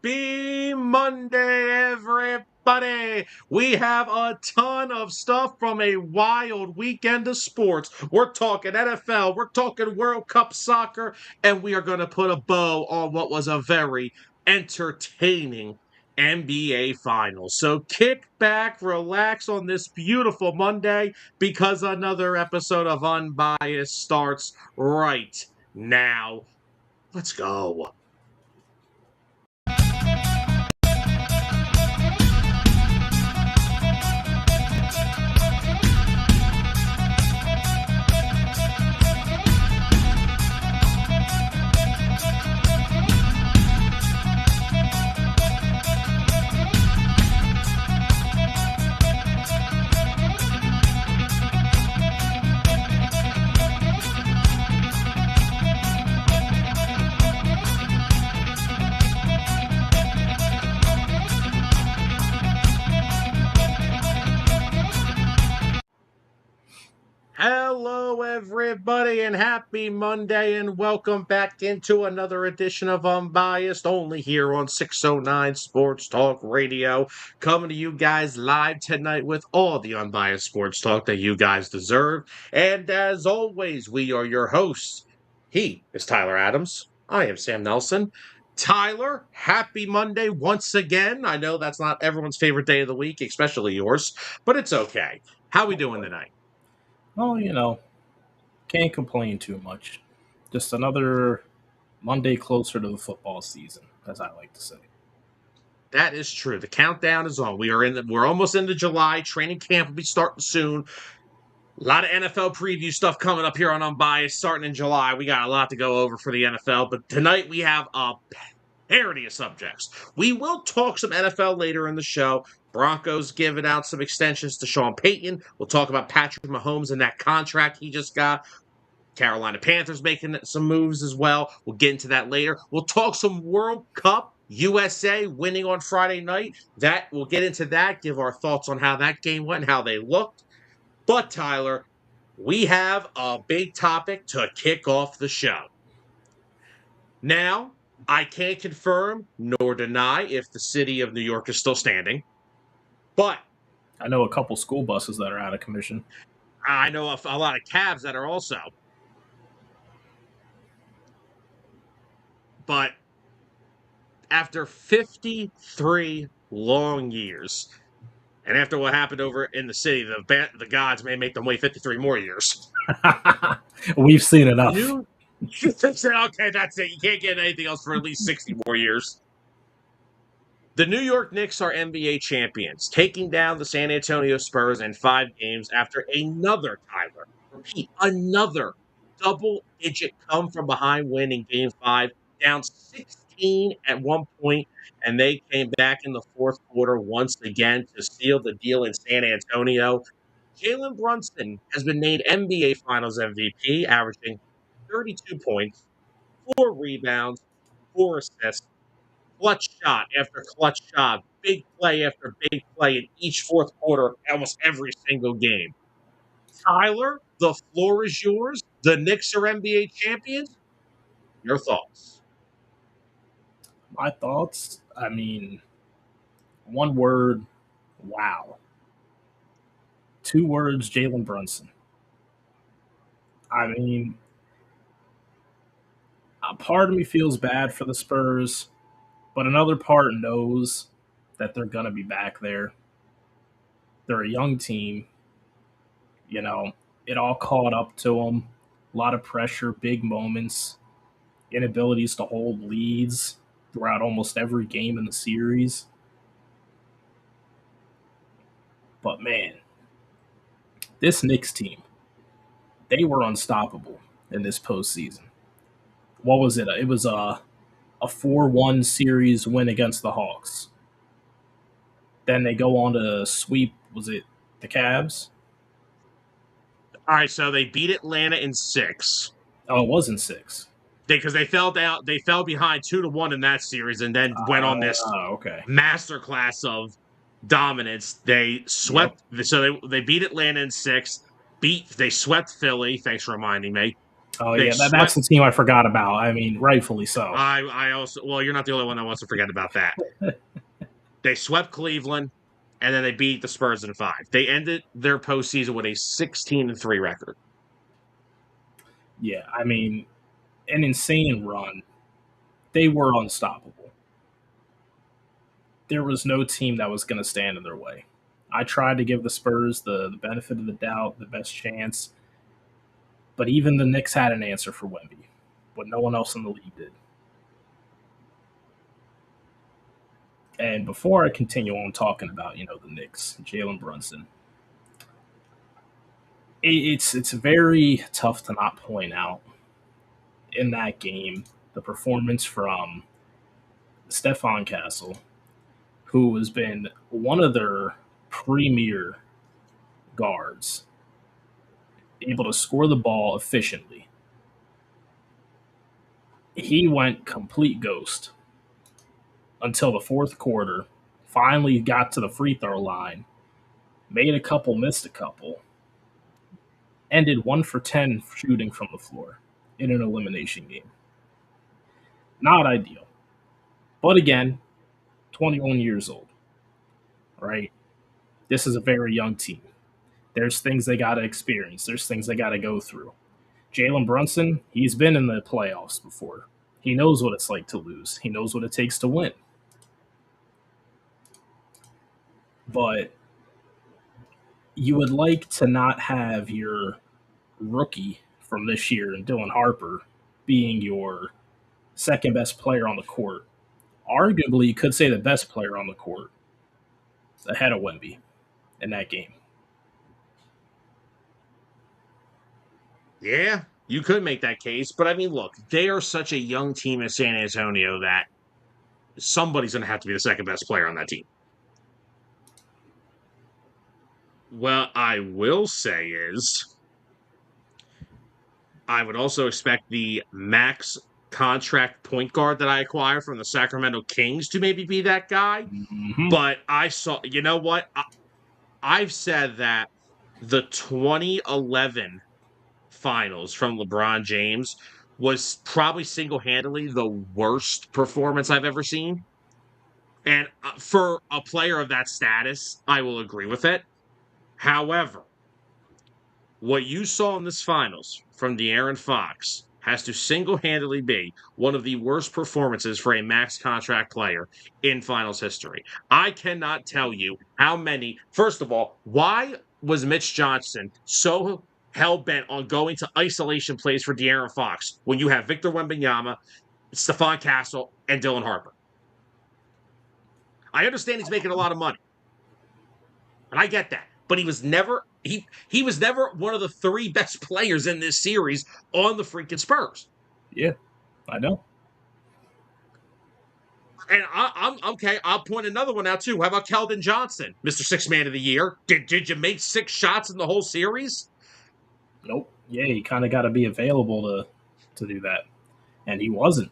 Happy Monday, everybody! We have a ton of stuff from a wild weekend of sports. We're talking NFL, we're talking World Cup soccer, and we are going to put a bow on what was a very entertaining NBA Finals. So kick back, relax on this beautiful Monday because another episode of Unbiased starts right now. Let's go. Hello, everybody, and happy Monday, and welcome back into another edition of Unbiased, only here on 609 Sports Talk Radio, coming to you guys live tonight with all the unbiased sports talk that you guys deserve. And as always, we are your hosts. He is Tyler Adams. I am Sam Nelson. Tyler, happy Monday once again. I know that's not everyone's favorite day of the week, especially yours, but it's okay. How we doing tonight? Well, can't complain too much. Just another Monday closer to the football season, as I like to say. That is true. The countdown is on. We're almost into July. Training camp will be starting soon. A lot of NFL preview stuff coming up here on Unbiased starting in July. We got a lot to go over for the NFL, but tonight we have a parody of subjects. We will talk some NFL later in the show. Broncos giving out some extensions to Sean Payton. We'll talk about Patrick Mahomes and that contract he just got. Carolina Panthers making some moves as well. We'll get into that later. We'll talk some World Cup. USA winning on Friday night. We'll get into that, give our thoughts on how that game went and how they looked. But, Tyler, we have a big topic to kick off the show. Now, I can't confirm nor deny if the city of New York is still standing, but I know a couple school buses that are out of commission. I know a lot of cabs that are also. But after 53 long years, and after what happened over in the city, the gods may make them wait 53 more years. We've seen enough. Okay, that's it. You can't get anything else for at least 60 more years. The New York Knicks are NBA champions, taking down the San Antonio Spurs in 5 games after another double-digit come-from-behind win in Game 5, down 16 at one point, and they came back in the fourth quarter once again to seal the deal in San Antonio. Jalen Brunson has been named NBA Finals MVP, averaging 32 points, 4 rebounds, 4 assists, clutch shot after clutch shot, big play after big play in each fourth quarter, almost every single game. Tyler, the floor is yours. The Knicks are NBA champions. Your thoughts? My thoughts? One word, wow. 2 words, Jalen Brunson. A part of me feels bad for the Spurs, but another part knows that they're going to be back there. They're a young team. It all caught up to them. A lot of pressure, big moments, inabilities to hold leads throughout almost every game in the series. But man, this Knicks team, they were unstoppable in this postseason. What was it? It was a 4-1 series win against the Hawks. Then they go on to sweep, was it the Cavs? All right, so they beat Atlanta in 6. Oh, it was in 6. Because they fell down. They fell behind 2-1 in that series, and then went on this masterclass of dominance. They swept. Yep. So they beat Atlanta in 6. They swept Philly. Thanks for reminding me. Oh They yeah, that's swept. the team I forgot about. I mean, rightfully so. I also, well, you're not the only one that wants to forget about that. They swept Cleveland, and then they beat the Spurs in 5. They ended their postseason with a 16-3 record. Yeah, I mean, an insane run. They were unstoppable. There was no team that was going to stand in their way. I tried to give the Spurs the benefit of the doubt, the best chance, but even the Knicks had an answer for Wemby, but no one else in the league did. And before I continue on talking about, the Knicks, Jalen Brunson, it's very tough to not point out in that game the performance from Stefan Castle, who has been one of their premier guards, able to score the ball efficiently. He went complete ghost until the fourth quarter, finally got to the free throw line, made a couple, missed a couple, ended 1 for 10 shooting from the floor in an elimination game. Not ideal. But again, 21 years old, right? This is a very young team. There's things they got to experience, there's things they got to go through. Jalen Brunson, he's been in the playoffs before. He knows what it's like to lose, he knows what it takes to win. But you would like to not have your rookie from this year and Dylan Harper being your second best player on the court. Arguably, you could say the best player on the court ahead of Wemby in that game. Yeah, you could make that case, but I mean, look, they are such a young team in San Antonio that somebody's going to have to be the second best player on that team. Well, I will say is I would also expect the max contract point guard that I acquire from the Sacramento Kings to maybe be that guy. Mm-hmm. But I saw, you know what? I've said that the 2011 finals from LeBron James was probably single handedly the worst performance I've ever seen. And for a player of that status, I will agree with it. However, what you saw in this finals from De'Aaron Fox has to single-handedly be one of the worst performances for a max contract player in finals history. I cannot tell you how many. First of all, why was Mitch Johnson so hell-bent on going to isolation plays for De'Aaron Fox when you have Victor Wembanyama, Stephon Castle, and Dylan Harper? I understand he's making a lot of money, and I get that. But he was never one of the 3 best players in this series on the freaking Spurs. Yeah, I know. And I'm okay. I'll point another one out too. How about Keldon Johnson, Mr. Six Man of the Year? Did you make 6 shots in the whole series? Nope. Yeah, he kind of got to be available to do that, and he wasn't.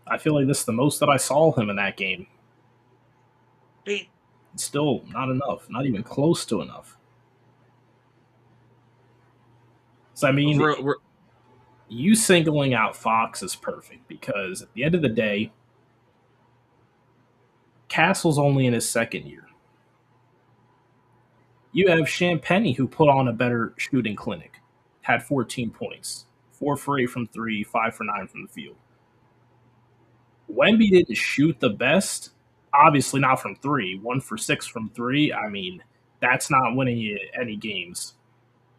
I feel like this is the most that I saw him in that game. He, Still not enough, not even close to enough. So I mean, we're, you singling out Fox is perfect because at the end of the day, Castle's only in his second year. You have Champagny, who put on a better shooting clinic, had 14 points, 4 for 8 from three, 5 for 9 from the field. Wemby didn't shoot the best, obviously not from three, 1 for 6 from three. I mean, that's not winning you any games.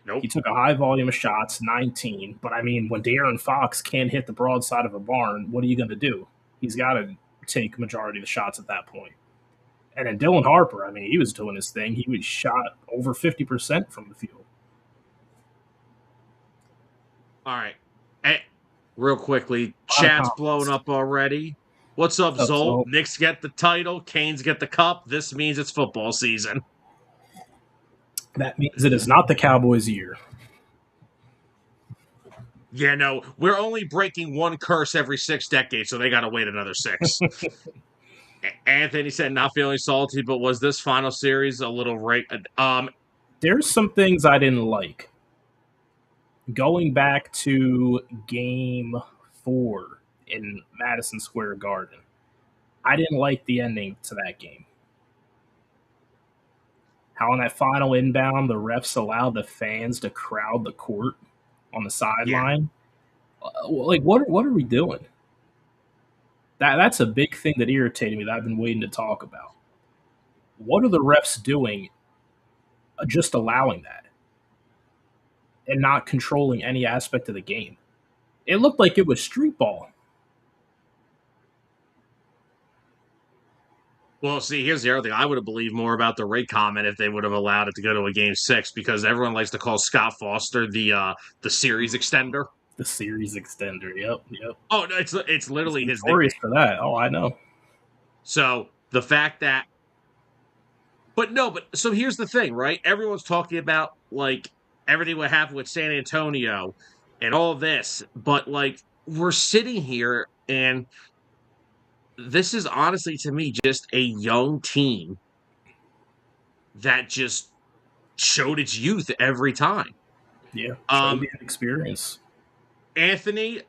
nope. He took a high volume of shots, 19. But I mean, when De'Aaron Fox can't hit the broadside of a barn, what are you going to do? He's got to take majority of the shots at that point. And then Dylan Harper, I mean, he was doing his thing. He was shot over 50% from the field. All right. Hey, real quickly, chat's blowing up already. What's up, Zolt? Knicks get the title, Canes get the cup. This means it's football season. That means it is not the Cowboys' year. Yeah, no, we're only breaking one curse every 6 decades, so they got to wait another 6. Anthony said not feeling salty, but was this final series a little right? There's some things I didn't like. Going back to game 4 in Madison Square Garden, I didn't like the ending to that game. How on that final inbound, the refs allowed the fans to crowd the court on the Yeah. sideline. Like, what are we doing? That's a big thing that irritated me that I've been waiting to talk about. What are the refs doing just allowing that and not controlling any aspect of the game? It looked like it was street ball. Well, see, here's the other thing. I would have believed more about the rate comment if they would have allowed it to go to a game 6 because everyone likes to call Scott Foster the series extender. The series extender. Yep, yep. Oh, no, it's He's literally his notorious nickname. for that. Oh, I know. So the fact that, but no, but so here's the thing, right? Everyone's talking about like everything what happened with San Antonio and all this, but like we're sitting here and this is honestly to me just a young team that just showed its youth every time. Yeah, showed Um, the experience. Anthony,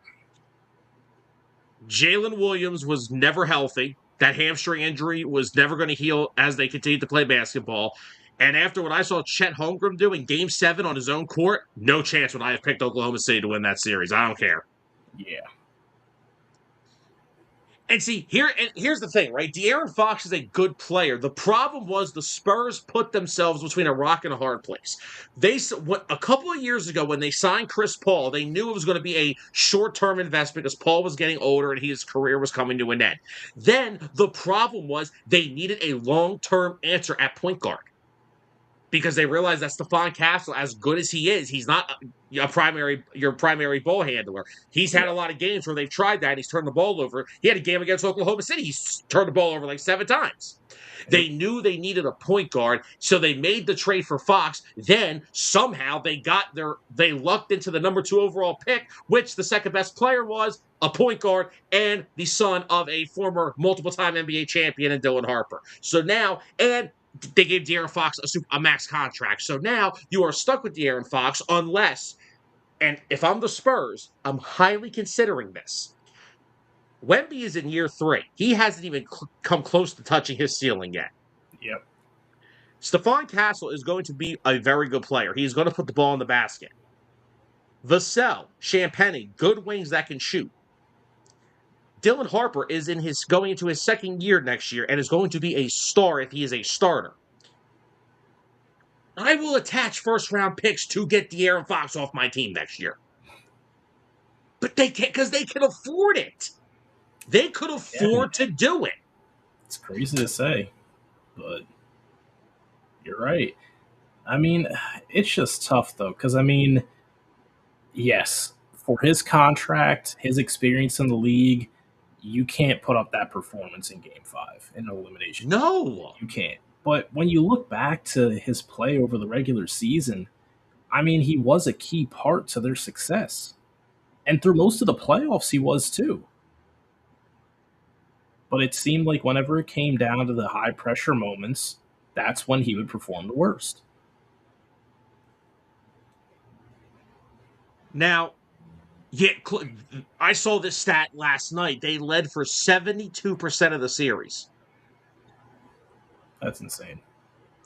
Jalen Williams was never healthy. That hamstring injury was never going to heal as they continued to play basketball. And after what I saw Chet Holmgren do in game 7 on his own court, no chance would I have picked Oklahoma City to win that series. I don't care. Yeah, And see, here's the thing, right? De'Aaron Fox is a good player. The problem was the Spurs put themselves between a rock and a hard place. A couple of years ago when they signed Chris Paul, they knew it was going to be a short-term investment because Paul was getting older and his career was coming to an end. Then the problem was they needed a long-term answer at point guard because they realized that Stephon Castle, as good as he is, he's not your primary ball handler. He's had yeah, a lot of games where they've tried that. And he's turned the ball over. He had a game against Oklahoma City. He's turned the ball over like 7 times. yep. They knew they needed a point guard, so they made the trade for Fox. Then somehow they lucked into the number 2 overall pick, which the second best player was a point guard and the son of a former multiple-time NBA champion in Dylan Harper. So now, and they gave De'Aaron Fox a max contract. So now you are stuck with De'Aaron Fox unless, and if I'm the Spurs, I'm highly considering this. Wemby is in year 3. He hasn't even come close to touching his ceiling yet. Yep. Stephon Castle is going to be a very good player. He's going to put the ball in the basket. Vassell, Champagny, good wings that can shoot. Dylan Harper is going into his second year next year and is going to be a star if he is a starter. I will attach first-round picks to get De'Aaron Fox off my team next year. But they can't because they can afford it. They could afford to do it. It's crazy to say, but you're right. I mean, it's just tough though, because I mean, yes, for his contract, his experience in the league, you can't put up that performance in Game 5 in an elimination. No. You can't. But when you look back to his play over the regular season, I mean, he was a key part to their success. And through most of the playoffs, he was too. But it seemed like whenever it came down to the high pressure moments, that's when he would perform the worst. Now, yeah, I saw this stat last night. They led for 72% of the series. That's insane.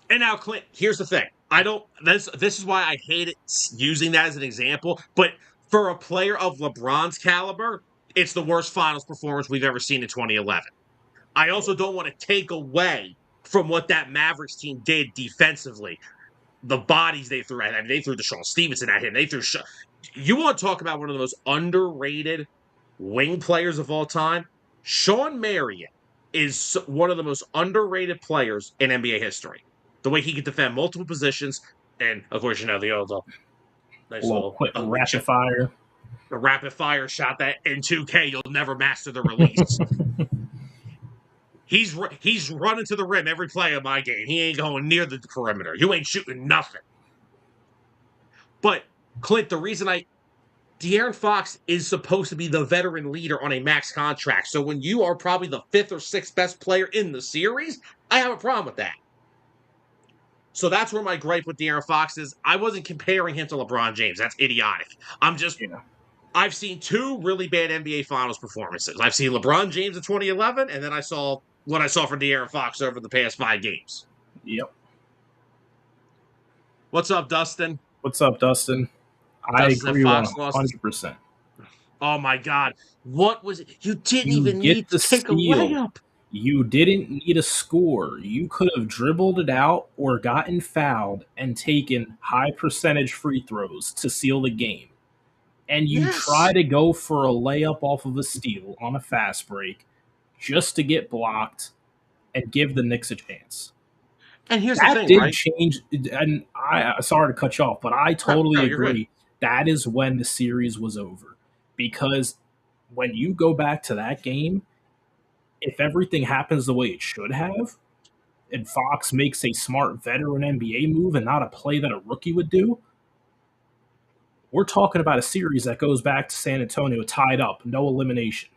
And now, Clint, here's the thing. I don't. This is why I hate it using that as an example. But for a player of LeBron's caliber, it's the worst finals performance we've ever seen in 2011. I also don't want to take away from what that Mavericks team did defensively. The bodies they threw at him. They threw Deshaun Stevenson at him. They threw. You want to talk about one of the most underrated wing players of all time? Sean Marion is one of the most underrated players in NBA history. The way he can defend multiple positions, and of course, the old nice A little little quick rapid fire. the rapid fire shot that in 2K you'll never master the release. He's running to the rim every play of my game. He ain't going near the perimeter. You ain't shooting nothing. But Clint, the reason De'Aaron Fox is supposed to be the veteran leader on a max contract. So when you are probably the 5th or 6th best player in the series, I have a problem with that. So that's where my gripe with De'Aaron Fox is. I wasn't comparing him to LeBron James. That's idiotic. Yeah. I've seen two really bad NBA Finals performances. I've seen LeBron James in 2011, and then I saw what I saw from De'Aaron Fox over the past 5 games. Yep. What's up, Dustin? What's up, Dustin? I Dustin said agree Fox lost. 100%. Oh my God. What was it? You didn't You even get need to the take a steal. layup. You didn't need a score. You could have dribbled it out or gotten fouled and taken high percentage free throws to seal the game. And you try Yes. to go for a layup off of a steal on a fast break just to get blocked and give the Knicks a chance. And here's the That thing, did right? change, and I sorry to cut you off, but I No, totally you're good. agree. That is when the series was over because when you go back to that game, if everything happens the way it should have, and Fox makes a smart veteran NBA move and not a play that a rookie would do, we're talking about a series that goes back to San Antonio tied up, no elimination.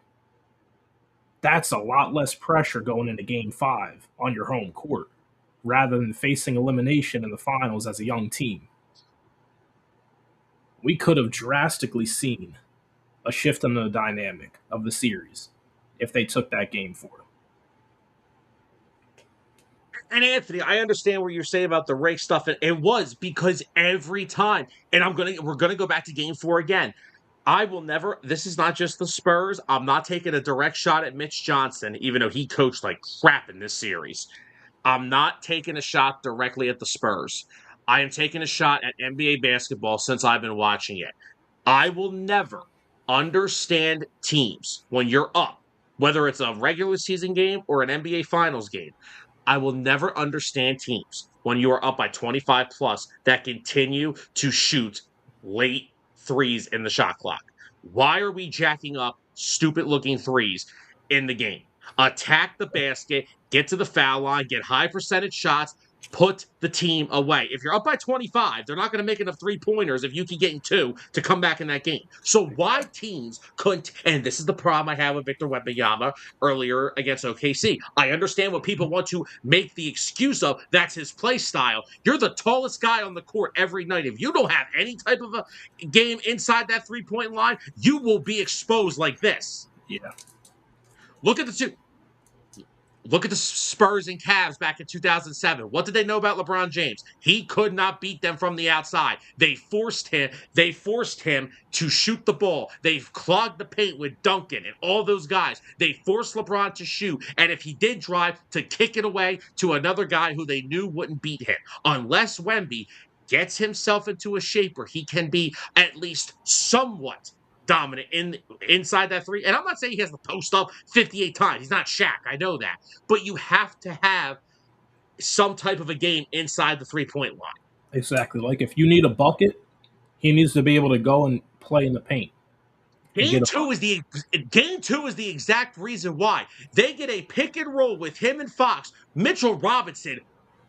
That's a lot less pressure going into game 5 on your home court rather than facing elimination in the finals as a young team. We could have drastically seen a shift in the dynamic of the series if they took that game for it. And Anthony, I understand what you're saying about the rake stuff. It was because every time, and we're gonna go back to game 4 again. I will never, this is not just the Spurs. I'm not taking a direct shot at Mitch Johnson, even though he coached like crap in this series. I'm not taking a shot directly at the Spurs. I am taking a shot at NBA basketball since I've been watching it. I will never understand teams when you're up, whether it's a regular season game or an NBA Finals game. I will never understand teams when you are up by 25 plus that continue to shoot late threes in the shot clock. Why are we jacking up stupid looking threes in the game? Attack the basket, get to the foul line, get high percentage shots, put the team away. If you're up by 25, they're not going to make enough 3 pointers if you can get in two to come back in that game. So why teams couldn't, and this is the problem I have with Victor Wembanyama earlier against OKC. I understand what people want to make the excuse of. That's his play style. You're the tallest guy on the court every night. If you don't have any type of a game inside that 3 point line, you will be exposed like this. Yeah. Look at the two. Look at the Spurs and Cavs back in 2007. What did they know about LeBron James? He could not beat them from the outside. They forced him to shoot the ball. They clogged the paint with Duncan and all those guys. They forced LeBron to shoot, and if he did drive, to kick it away to another guy who they knew wouldn't beat him. Unless Wemby gets himself into a shape where he can be at least somewhat dominant inside that three. And I'm not saying he has to post up 58 times. He's not Shaq. I know that. But you have to have some type of a game inside the 3 point line. Exactly. Like if you need a bucket, he needs to be able to go and play in the paint. Game two is the exact reason why they get a pick and roll with him and Fox. Mitchell Robinson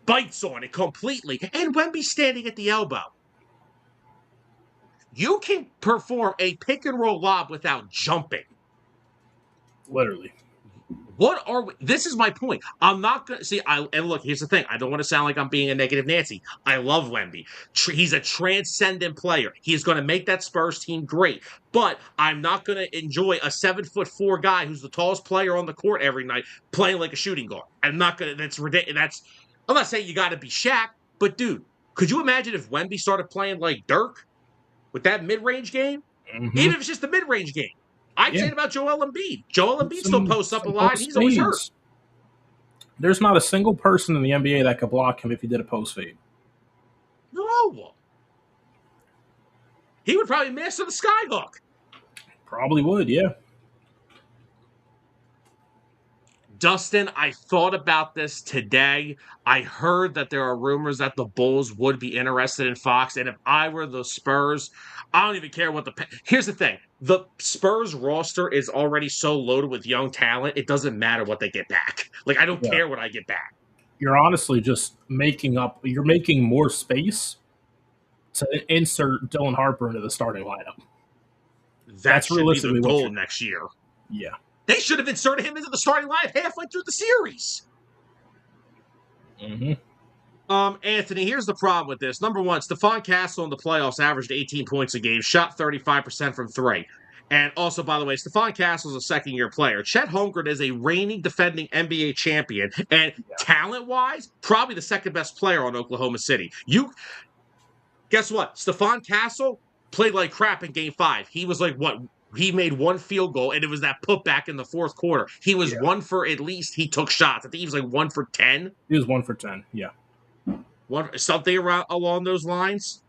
bites on it completely, and Wemby standing at the elbow. You can perform a pick and roll lob without jumping. Literally. What are we? This is my point. I'm not going to see. And look, here's the thing. I don't want to sound like I'm being a negative Nancy. I love Wemby. He's a transcendent player. He is going to make that Spurs team great. But I'm not going to enjoy a 7'4" guy who's the tallest player on the court every night playing like a shooting guard. I'm not going to. That's ridiculous. I'm not saying you got to be Shaq, but dude, could you imagine if Wemby started playing like Dirk with that mid-range game? Mm-hmm. Even if it's just the mid-range game. I'd say it about Joel Embiid. Joel Embiid still posts up a lot. He's always hurt. There's not a single person in the NBA that could block him if he did a post fade. No. He would probably master the skyhook. Probably would, yeah. Dustin, I thought about this today. I heard that there are rumors that the Bulls would be interested in Fox. And if I were the Spurs, I don't even care what Here's the thing. The Spurs roster is already so loaded with young talent, it doesn't matter what they get back. Like, I don't care what I get back. You're honestly just you're making more space to insert Dylan Harper into the starting lineup. That's realistically the goal next year. Yeah. They should have inserted him into the starting lineup halfway through the series. Mm-hmm. Anthony, here's the problem with this. Number one, Stephon Castle in the playoffs averaged 18 points a game, shot 35% from three. And also, by the way, Stephon Castle is a second-year player. Chet Holmgren is a reigning defending NBA champion, and Yeah. talent-wise, probably the second-best player on Oklahoma City. You guess what? Stephon Castle played like crap in Game 5. He was like, what? He made one field goal, and it was that putback in the fourth quarter. He was Yeah. one for at least, he took shots. I think he was like 1 for 10. He was 1 for 10. Yeah. Something around along those lines.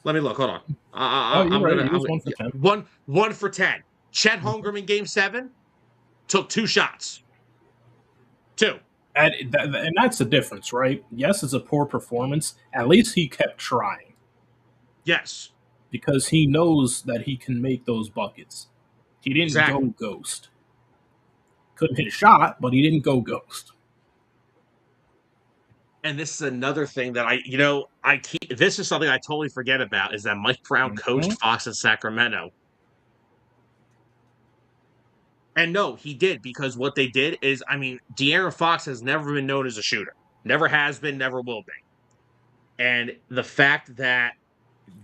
Let me look. Hold on. Oh, you're I'm right. gonna. He was I'm 1 for 10. one for 10. Chet Mhm. Holmgren in Game 7 took 2 shots. 2. And that's the difference, right? Yes, it's a poor performance. At least he kept trying Yes, because he knows that he can make those buckets. He didn't go exactly. ghost. Couldn't hit a shot, but he didn't go ghost. And this is another thing that I keep. This is something I totally forget about is that Mike Brown coached Mhm. Fox in Sacramento. And no, he did because what they did is, I mean, De'Aaron Fox has never been known as a shooter. Never has been, never will be. And the fact that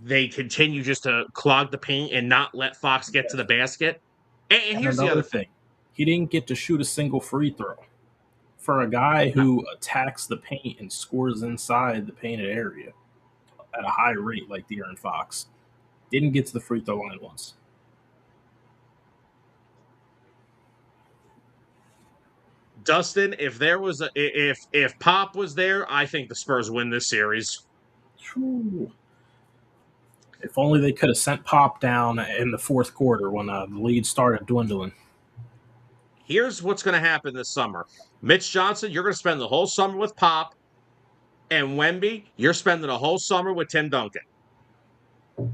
they continue just to clog the paint and not let Fox get to the Yes. basket. And And here's the another other thing. thing, he didn't get to shoot a single free throw. For a guy No, who attacks the paint and scores inside the painted area at a high rate like De'Aaron Fox, didn't get to the free throw line once. Dustin, if there was a if Pop was there, I think the Spurs win this series. Whew. If only they could have sent Pop down in the fourth quarter when the lead started dwindling. Here's what's going to happen this summer. Mitch Johnson, you're going to spend the whole summer with Pop, and Wemby, you're spending the whole summer with Tim Duncan. And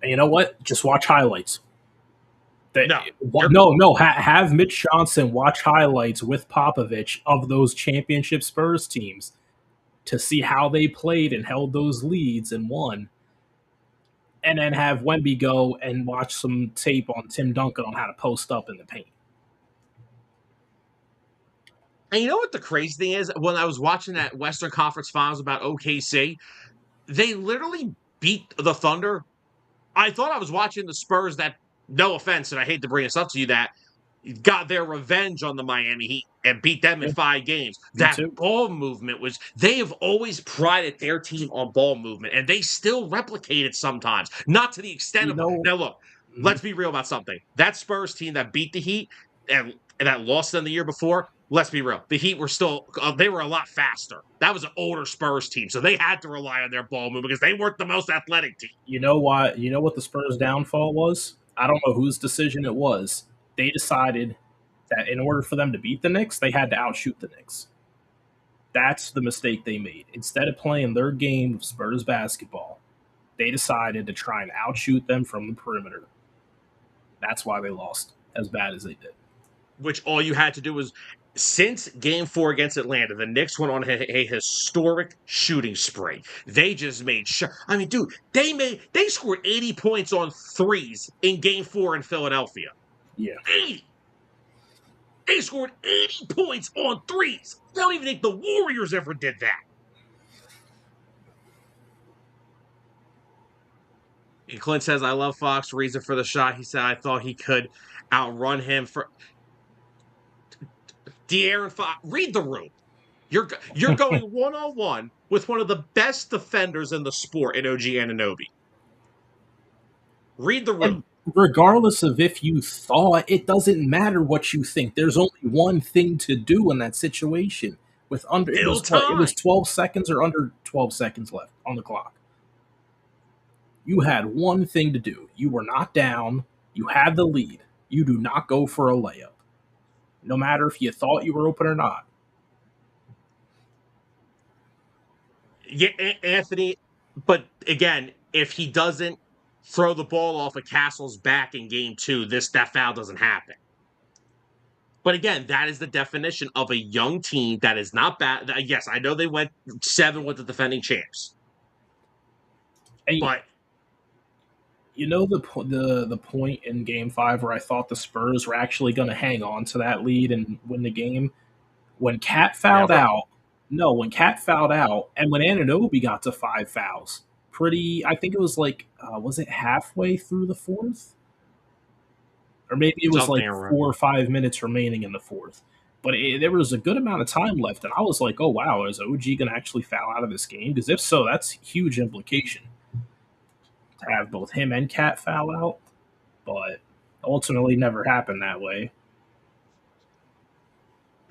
you know what? Just watch highlights. No, Have Mitch Johnson watch highlights with Popovich of those championship Spurs teams to see how they played and held those leads and won. And then have Wemby go and watch some tape on Tim Duncan on how to post up in the paint. and you know what the crazy thing is? When I was watching that Western Conference Finals about OKC, they literally beat the Thunder. I thought I was watching the Spurs that, no offense, and I hate to bring this up to you, that got their revenge on the Miami Heat and beat them in Yeah, 5 games. me That too. ball movement was, they have always prided their team on ball movement, and they still replicate it sometimes. Not to the extent You of, know, now look, let's be real about something. That Spurs team that beat the Heat and that lost them the year before, let's be real. The Heat were still, they were a lot faster. That was an older Spurs team, so they had to rely on their ball movement because they weren't the most athletic team. you know why? You know what the Spurs' downfall was? I don't know whose decision it was. They decided that in order for them to beat the Knicks, they had to outshoot the Knicks. That's the mistake they made. Instead of playing their game of Spurs basketball, they decided to try and outshoot them from the perimeter. That's why they lost as bad as they did. Which all you had to do was, since Game 4 against Atlanta, the Knicks went on a historic shooting spree. They just made sure. I mean, dude, they scored 80 points on threes in Game 4 in Philadelphia. Yeah. 80. They scored 80 points on threes. I don't even think the Warriors ever did that. And Clint says, I love Fox. Reason for the shot. He said, I thought he could outrun him for De'Aaron Fox. Read the room. You're going one-on-one with one of the best defenders in the sport in OG Anunoby. Read the room. And regardless of if you thought, it doesn't matter what you think. There's only one thing to do in that situation. With under it Still was what? It time. was 12 seconds or under 12 seconds left on the clock. You had one thing to do. You were not down. You had the lead. You do not go for a layup. No matter if you thought you were open or not. Yeah, Anthony, but again, if he doesn't throw the ball off of Castle's back in Game 2, that foul doesn't happen. But again, that is the definition of a young team that is not bad. Yes, I know they went 7 with the defending champs. And But you know the point in Game 5 where I thought the Spurs were actually going to hang on to that lead and win the game? When Cat fouled never. out, No, when Cat fouled out, and when Anunoby got to 5 fouls, I think it was like, was it halfway through the fourth? Or maybe it was Something like around. 4 or 5 minutes remaining in the fourth. But there was a good amount of time left, and I was like, "Oh wow, is OG going to actually foul out of this game? Because if so, that's huge implication to have both him and Cat foul out." But ultimately, never happened that way.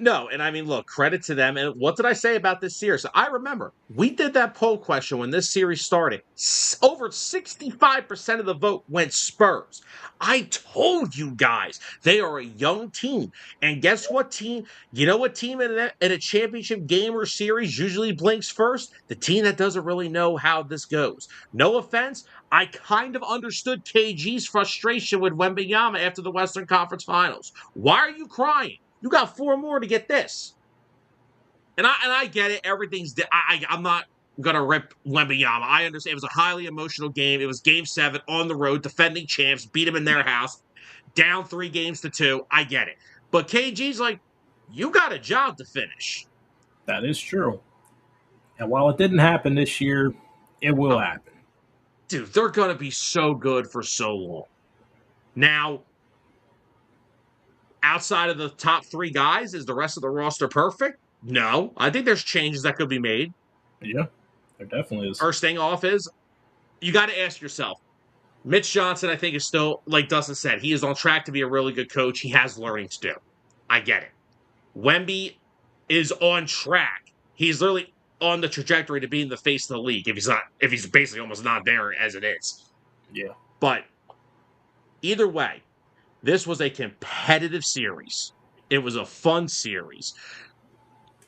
No, and I mean, look, credit to them. And what did I say about this series? I remember we did that poll question when this series started. Over 65% of the vote went Spurs. I told you guys they are a young team. And guess what team? You know what team in a championship game or series usually blinks first? The team that doesn't really know how this goes. No offense, I kind of understood KG's frustration with Wembanyama after the Western Conference Finals. Why are you crying? You got 4 more to get this. And I get it. Everything's. I'm not gonna rip Wembanyama. I understand it was a highly emotional game. It was Game 7 on the road, defending champs, beat them in their house, down 3 games to 2. I get it. But KG's like, you got a job to finish. That is true. And while it didn't happen this year, it will Oh, happen. dude, they're gonna be so good for so long. Now, outside of the top 3 guys, is the rest of the roster perfect? No. I think there's changes that could be made. Yeah, there definitely is. First thing off is you got to ask yourself. Mitch Johnson, I think, is still, like Dustin said, he is on track to be a really good coach. He has learning to do. I get it. Wemby is on track. He's literally on the trajectory to being the face of the league if he's basically almost not there as it is. Yeah. But either way, this was a competitive series. It was a fun series.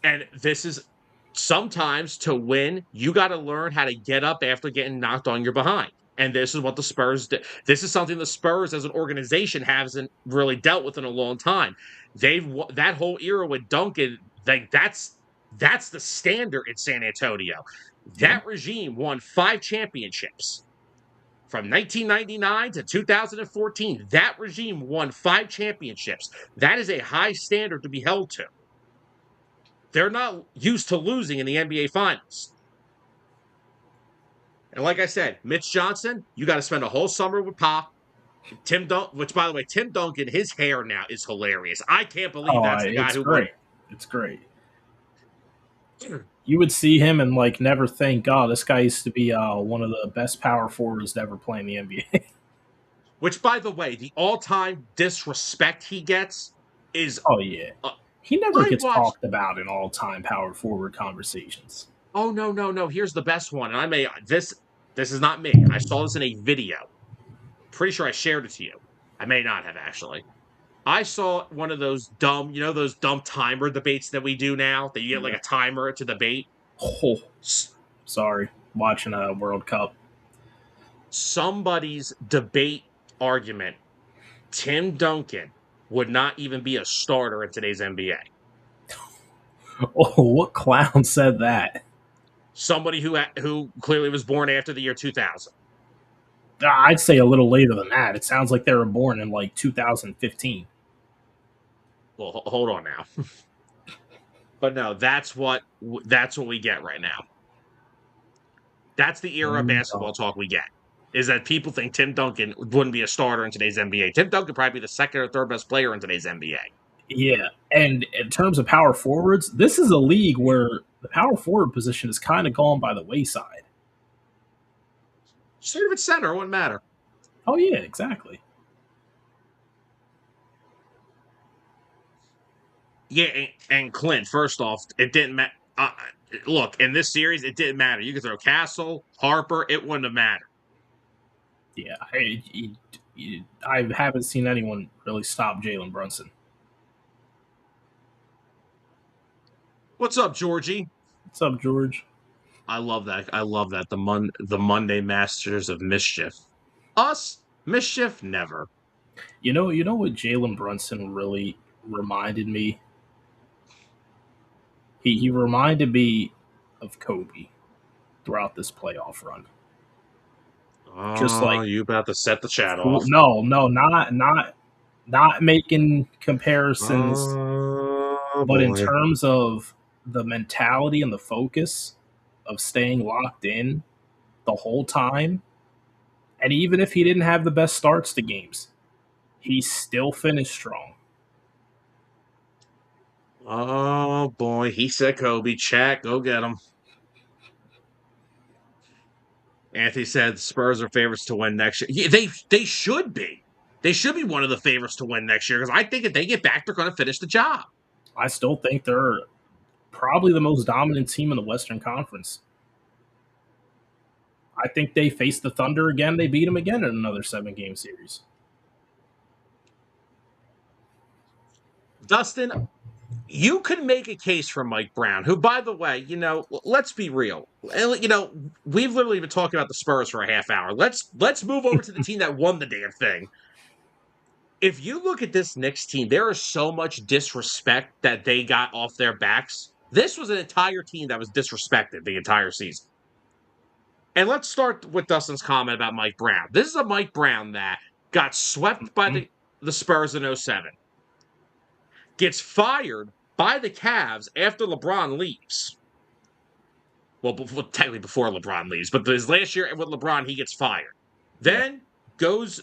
And this is sometimes to win, you got to learn how to get up after getting knocked on your behind. And this is what the Spurs did. This is something the Spurs as an organization hasn't really dealt with in a long time. That whole era with Duncan, like that's the standard in San Antonio. Yeah. That regime won 5 championships. From 1999 to 2014, that regime won 5 championships. That is a high standard to be held to. They're not used to losing in the NBA Finals. And like I said, Mitch Johnson, you got to spend a whole summer with Pop. Which by the way, Tim Duncan, his hair now is hilarious. I can't believe Oh, that's the guy it's who won. great. It's great. You would see him and like never think, "Oh, this guy used to be one of the best power forwards to ever play in the NBA." Which, by the way, the all-time disrespect he gets is. Oh yeah, Uh, he never I gets watched. talked about in all-time power forward conversations. Oh no, no, no! Here's the best one, and I may this. This is not me. I saw this in a video. Pretty sure I shared it to you. I may not have actually. I saw one of those those dumb timer debates that we do now that you get like Yeah. a timer to debate. Oh, sorry, watching a World Cup. Somebody's debate argument, Tim Duncan would not even be a starter in today's NBA. Oh, what clown said that? Somebody who clearly was born after the year 2000. I'd say a little later than that. It sounds like they were born in like 2015. Well, hold on now. But no, that's what we get right now. That's the era of basketball talk we get. Is that people think Tim Duncan wouldn't be a starter in today's NBA. Tim Duncan probably be the second or third best player in today's NBA. Yeah, and in terms of power forwards, this is a league where the power forward position has kind of gone by the wayside. Sort of at center, it wouldn't matter. Oh yeah, exactly. Yeah, and Clint, first off, it didn't matter. Look, in this series, it didn't matter. You could throw Castle, Harper, it wouldn't have mattered. Yeah, I haven't seen anyone really stop Jalen Brunson. What's up, Georgie? What's up, George? I love that. I love that. The Monday Masters of Mischief. Us? Mischief? Never. You know what Jalen Brunson really reminded me? He reminded me of Kobe throughout this playoff run. Just Oh, like you about to set the chat cool. off. No, not making comparisons, Oh, but in boy. terms of the mentality and the focus of staying locked in the whole time. And even if he didn't have the best starts to games, he still finished strong. Oh boy, he said Kobe. Chat, go get him. Anthony said the Spurs are favorites to win next year. Yeah, they should be. They should be one of the favorites to win next year because I think if they get back, they're going to finish the job. I still think they're probably the most dominant team in the Western Conference. I think they face the Thunder again. They beat them again in another 7-game series. Dustin, you could make a case for Mike Brown, who, by the way, let's be real. We've literally been talking about the Spurs for a half hour. Let's move over to the team that won the damn thing. If you look at this Knicks team, there is so much disrespect that they got off their backs. This was an entire team that was disrespected the entire season. And let's start with Dustin's comment about Mike Brown. This is a Mike Brown that got swept by the Spurs in 07. Gets fired by the Cavs after LeBron leaves. Well, technically before LeBron leaves, but his last year with LeBron, he gets fired. Then goes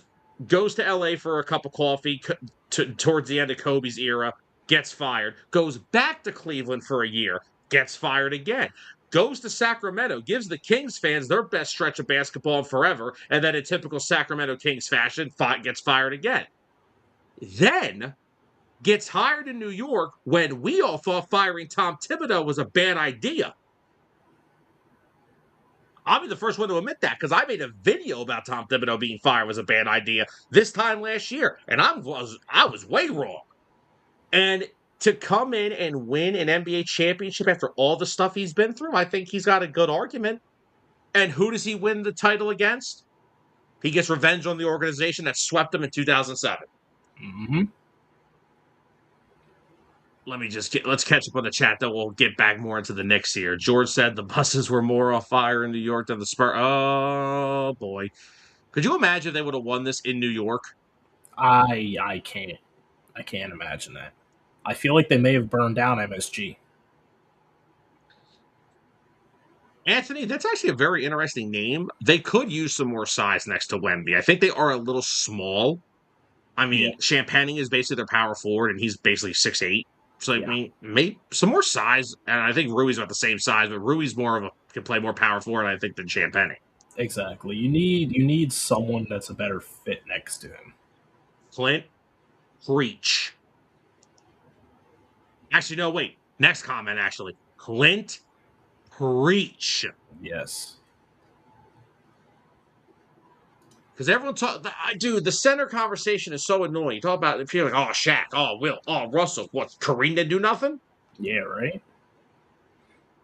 to LA for a cup of coffee towards the end of Kobe's era, gets fired. Goes back to Cleveland for a year, gets fired again. Goes to Sacramento, gives the Kings fans their best stretch of basketball in forever, and then in typical Sacramento Kings fashion, gets fired again. Then gets hired in New York when we all thought firing Tom Thibodeau was a bad idea. I'll be the first one to admit that because I made a video about Tom Thibodeau being fired was a bad idea this time last year, and I was way wrong. And to come in and win an NBA championship after all the stuff he's been through, I think he's got a good argument. And who does he win the title against? He gets revenge on the organization that swept him in 2007. Mm-hmm. Let's catch up on the chat, though. We'll get back more into the Knicks here. George said the buses were more on fire in New York than the Spurs. Oh, boy. Could you imagine if they would have won this in New York? I can't. I can't imagine that. I feel like they may have burned down MSG. Anthony, that's actually a very interesting name. They could use some more size next to Wemby. I think they are a little small. I mean, Champagne is basically their power forward, and he's basically 6'8". So, I mean, maybe some more size. And I think Rui's about the same size, but Rui's can play more power forward, I think, than Champagne. Exactly. You need someone that's a better fit next to him. Clint, preach. Actually, no, wait. Next comment, actually. Clint, preach. Yes. Because everyone dude, the center conversation is so annoying. You talk about if you're like, oh, Shaq, oh, Will, oh, Russell. What, Kareem didn't do nothing? Yeah, right?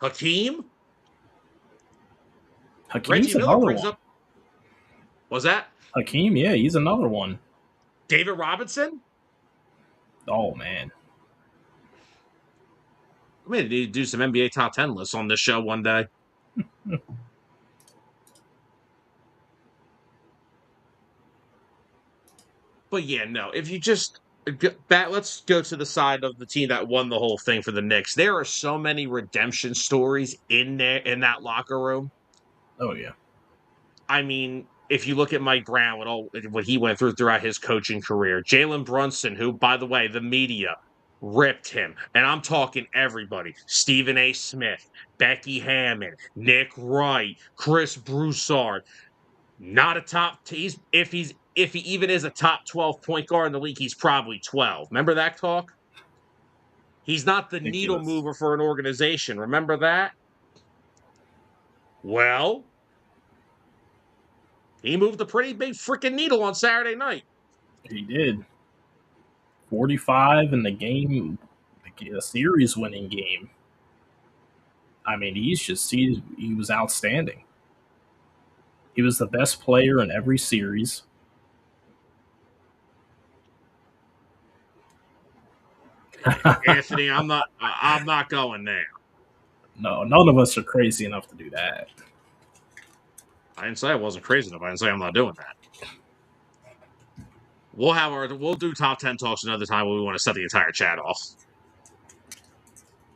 Hakeem? Hakeem's Reggie Miller another brings one. up. Was that? Hakeem, yeah, he's another one. David Robinson? Oh, man. We need to do some NBA top 10 lists on this show one day. But yeah, no. If you just let's go to the side of the team that won the whole thing for the Knicks. There are so many redemption stories in that locker room. Oh yeah. I mean, if you look at Mike Brown, what he went throughout his coaching career, Jalen Brunson, who, by the way, the media ripped him, and I'm talking everybody: Stephen A. Smith, Becky Hammond, Nick Wright, Chris Broussard. Not a top. If he even is a top 12 point guard in the league, he's probably 12. Remember that talk? He's not the needle mover for an organization. Remember that? Well, he moved a pretty big freaking needle on Saturday night. He did. 45 in the game, a series-winning game. I mean, he was outstanding. He was the best player in every series. Anthony, I'm not going there. No, none of us are crazy enough to do that. I didn't say I wasn't crazy enough. I didn't say I'm not doing that. We'll do top 10 talks another time when we want to set the entire chat off.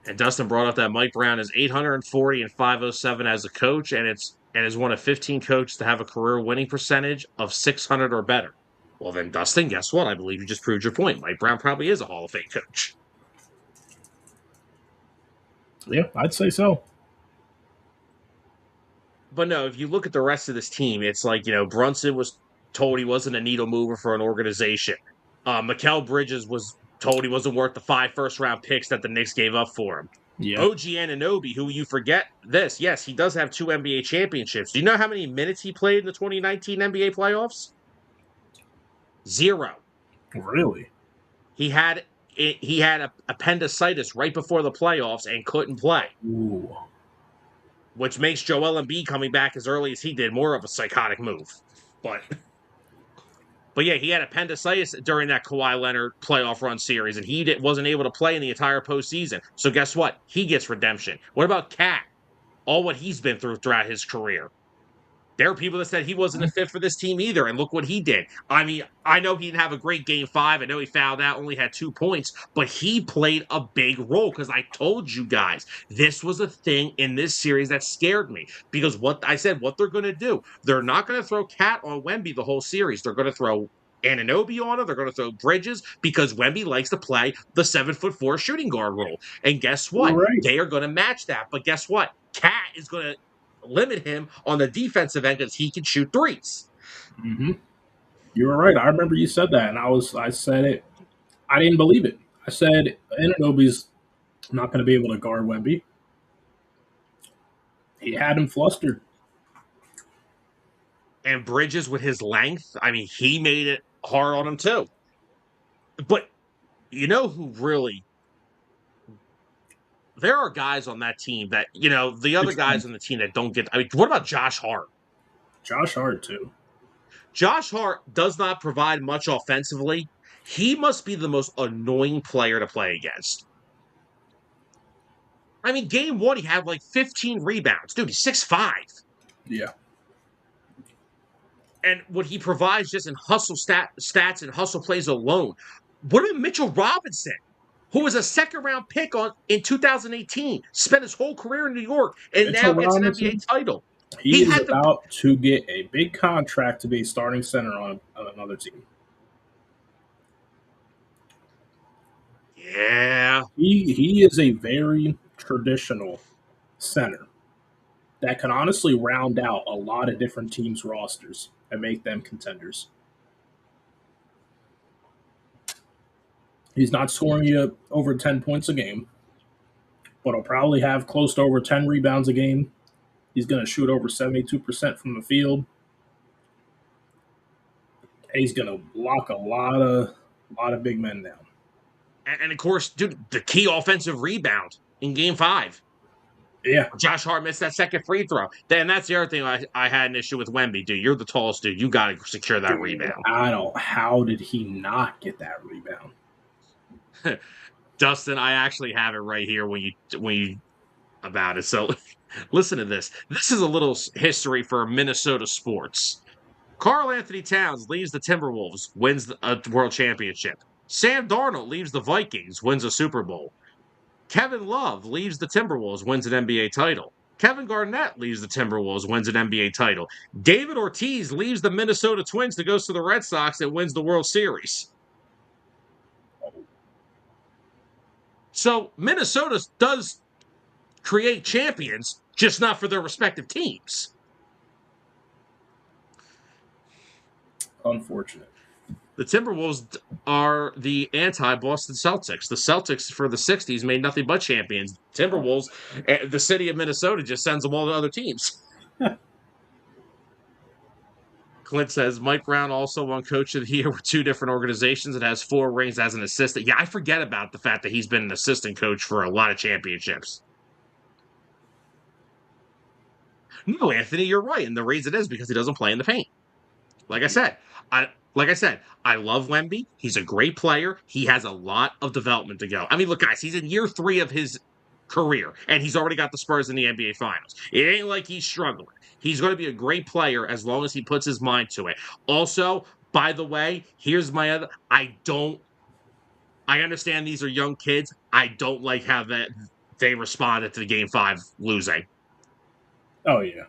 And Dustin brought up that Mike Brown is 840 and 507 as a coach, and is one of 15 coaches to have a career winning percentage of 600 or better. Well, then, Dustin, guess what? I believe you just proved your point. Mike Brown probably is a Hall of Fame coach. Yeah, I'd say so. But no, if you look at the rest of this team, it's like, Brunson was told he wasn't a needle mover for an organization. Mikal Bridges was told he wasn't worth the 5 first-round picks that the Knicks gave up for him. Yeah. OG Anunoby, who you forget this, yes, he does have 2 NBA championships. Do you know how many minutes he played in the 2019 NBA playoffs? 0. Really? He had appendicitis right before the playoffs and couldn't play, Ooh. which makes Joel Embiid coming back as early as he did more of a psychotic move. But yeah, he had appendicitis during that Kawhi Leonard playoff run series, and he wasn't able to play in the entire postseason. So guess what? He gets redemption. What about Cat? All what he's been through throughout his career. There are people that said he wasn't a fit for this team either, and look what he did. I mean, I know he didn't have a great game 5. I know he fouled out, only had 2 points, but he played a big role because I told you guys this was a thing in this series that scared me. Because what they're going to do, they're not going to throw Cat on Wemby the whole series. They're going to throw Anunoby on him. They're going to throw Bridges because Wemby likes to play the 7'4" shooting guard role. And guess You're what? right. They are going to match that. But guess what? Cat is going to limit him on the defensive end because he can shoot threes. Mm-hmm. You were right. I remember you said that, and I said it. I didn't believe it. I said Anunoby's not going to be able to guard Wemby. He had him flustered. And Bridges with his length, I mean, he made it hard on him too. But you know who really? There are guys on that team that, the other guys on the team that don't get. I mean, what about Josh Hart? Josh Hart, too. Josh Hart does not provide much offensively. He must be the most annoying player to play against. I mean, game 1, he had like 15 rebounds. Dude, he's 6'5". Yeah. And what he provides just in hustle stats and hustle plays alone. What about Mitchell Robinson, who was a second-round pick in 2018, spent his whole career in New York, and Mitchell now gets an Robinson, NBA title? he is about to get a big contract to be starting center on another team. Yeah. He is a very traditional center that can honestly round out a lot of different teams' rosters and make them contenders. He's not scoring you over 10 points a game, but he'll probably have close to over 10 rebounds a game. He's going to shoot over 72% from the field. And he's going to block a lot of big men down. And of course, dude, the key offensive rebound in game 5. Yeah. Josh Hart missed that second free throw. And that's the other thing I had an issue with Wemby, dude. You're the tallest dude. You got to secure that rebound. How did he not get that rebound? Dustin, I actually have it right here when you about it. So listen to this. This is a little history for Minnesota sports. Karl Anthony Towns leaves the Timberwolves, wins a world championship. Sam Darnold leaves the Vikings, wins a Super Bowl. Kevin Love leaves the Timberwolves, wins an NBA title. Kevin Garnett leaves the Timberwolves, wins an NBA title. David Ortiz leaves the Minnesota Twins to go to the Red Sox and wins the World Series. So Minnesota does create champions, just not for their respective teams. Unfortunate. The Timberwolves are the anti-Boston Celtics. The Celtics for the 60s made nothing but champions. Timberwolves, the city of Minnesota, just sends them all to other teams. Clint says, Mike Brown also won Coach of the Year with 2 different organizations and has 4 rings as an assistant. Yeah, I forget about the fact that he's been an assistant coach for a lot of championships. No, Anthony, you're right. And the reason is because he doesn't play in the paint. Like I said, I love Wemby. He's a great player. He has a lot of development to go. I mean, look, guys, he's in year 3 of his career, and he's already got the Spurs in the NBA Finals. It ain't like he's struggling. He's going to be a great player as long as he puts his mind to it. Also, by the way, here's my other. I understand these are young kids. I don't like how they responded to the Game 5 losing. Oh yeah.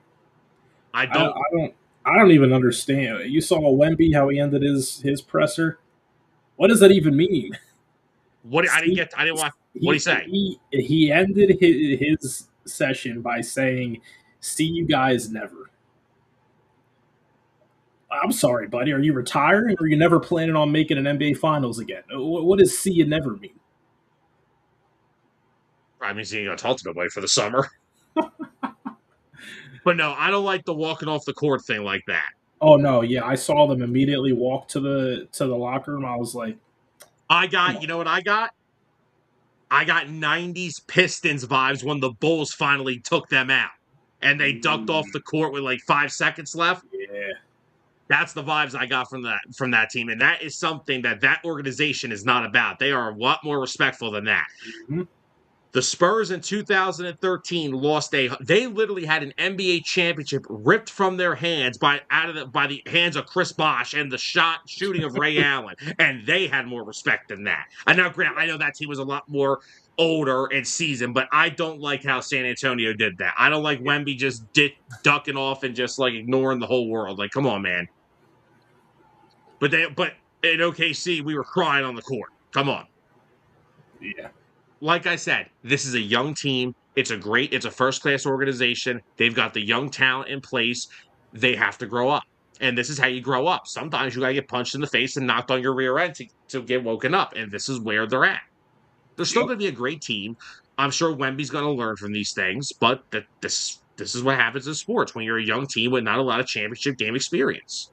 I I, don't. I don't I don't even understand. You saw Wemby how he ended his presser. What does that even mean? What I didn't See, get. I didn't watch. What do you he say? he ended his session by saying, "See you guys never." I'm sorry, buddy. Are you retiring, or are you never planning on making an NBA Finals again? What does "see you never" mean? I mean, seeing us ultimately for the summer. But no, I don't like the walking off the court thing like that. Oh no, yeah, I saw them immediately walk to the locker room. I was like, I come got. on. You know what I got? I got 90s Pistons vibes when the Bulls finally took them out and they ducked off the Mm, court with like 5 seconds left. yeah, That's the vibes I got from that team, and that is something that organization is not about. They are a lot more respectful than that. hmm, The Spurs in 2013 lost a. They literally had an NBA championship ripped from their hands by the hands of Chris Bosh and the shooting of Ray Allen, and they had more respect than that. And now, Grant, I know that team was a lot more older and seasoned, but I don't like how San Antonio did that. I don't like yeah, Wemby just ducking off and just like ignoring the whole world. Like, come on, man. But in OKC, we were crying on the court. Come on. yeah, Like I said, this is a young team. It's a first class organization. They've got the young talent in place. They have to grow up. And this is how you grow up. Sometimes you gotta get punched in the face and knocked on your rear end to get woken up. And this is where they're at. They're still yep, gonna be a great team. I'm sure Wemby's gonna learn from these things, but this is what happens in sports when you're a young team with not a lot of championship game experience.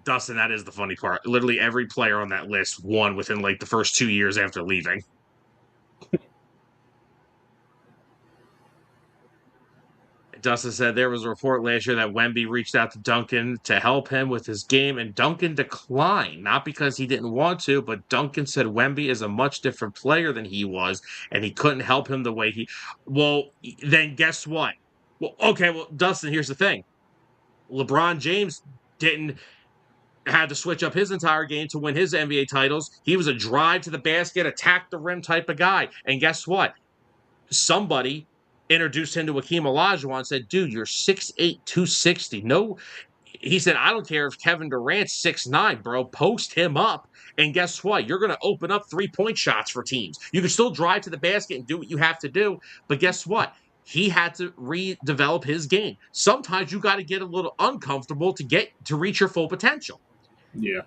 Dustin, that is the funny part. Literally every player on that list won within like the first 2 years after leaving. Dustin said there was a report last year that Wemby reached out to Duncan to help him with his game, and Duncan declined, not because he didn't want to, but Duncan said Wemby is a much different player than he was, and he couldn't help him the way he. Well, then guess what? Well, okay, well, Dustin, here's the thing: LeBron James didn't had to switch up his entire game to win his NBA titles. He was a drive to the basket, attack the rim type of guy, and guess what? Somebody introduced him to Akeem Olajuwon and said, dude, you're 6'8, 260. No, he said, I don't care if Kevin Durant's 6'9, bro. Post him up. And guess what? You're going to open up 3-point shots for teams. You can still drive to the basket and do what you have to do. But guess what? He had to redevelop his game. Sometimes you got to get a little uncomfortable to reach your full potential. yeah,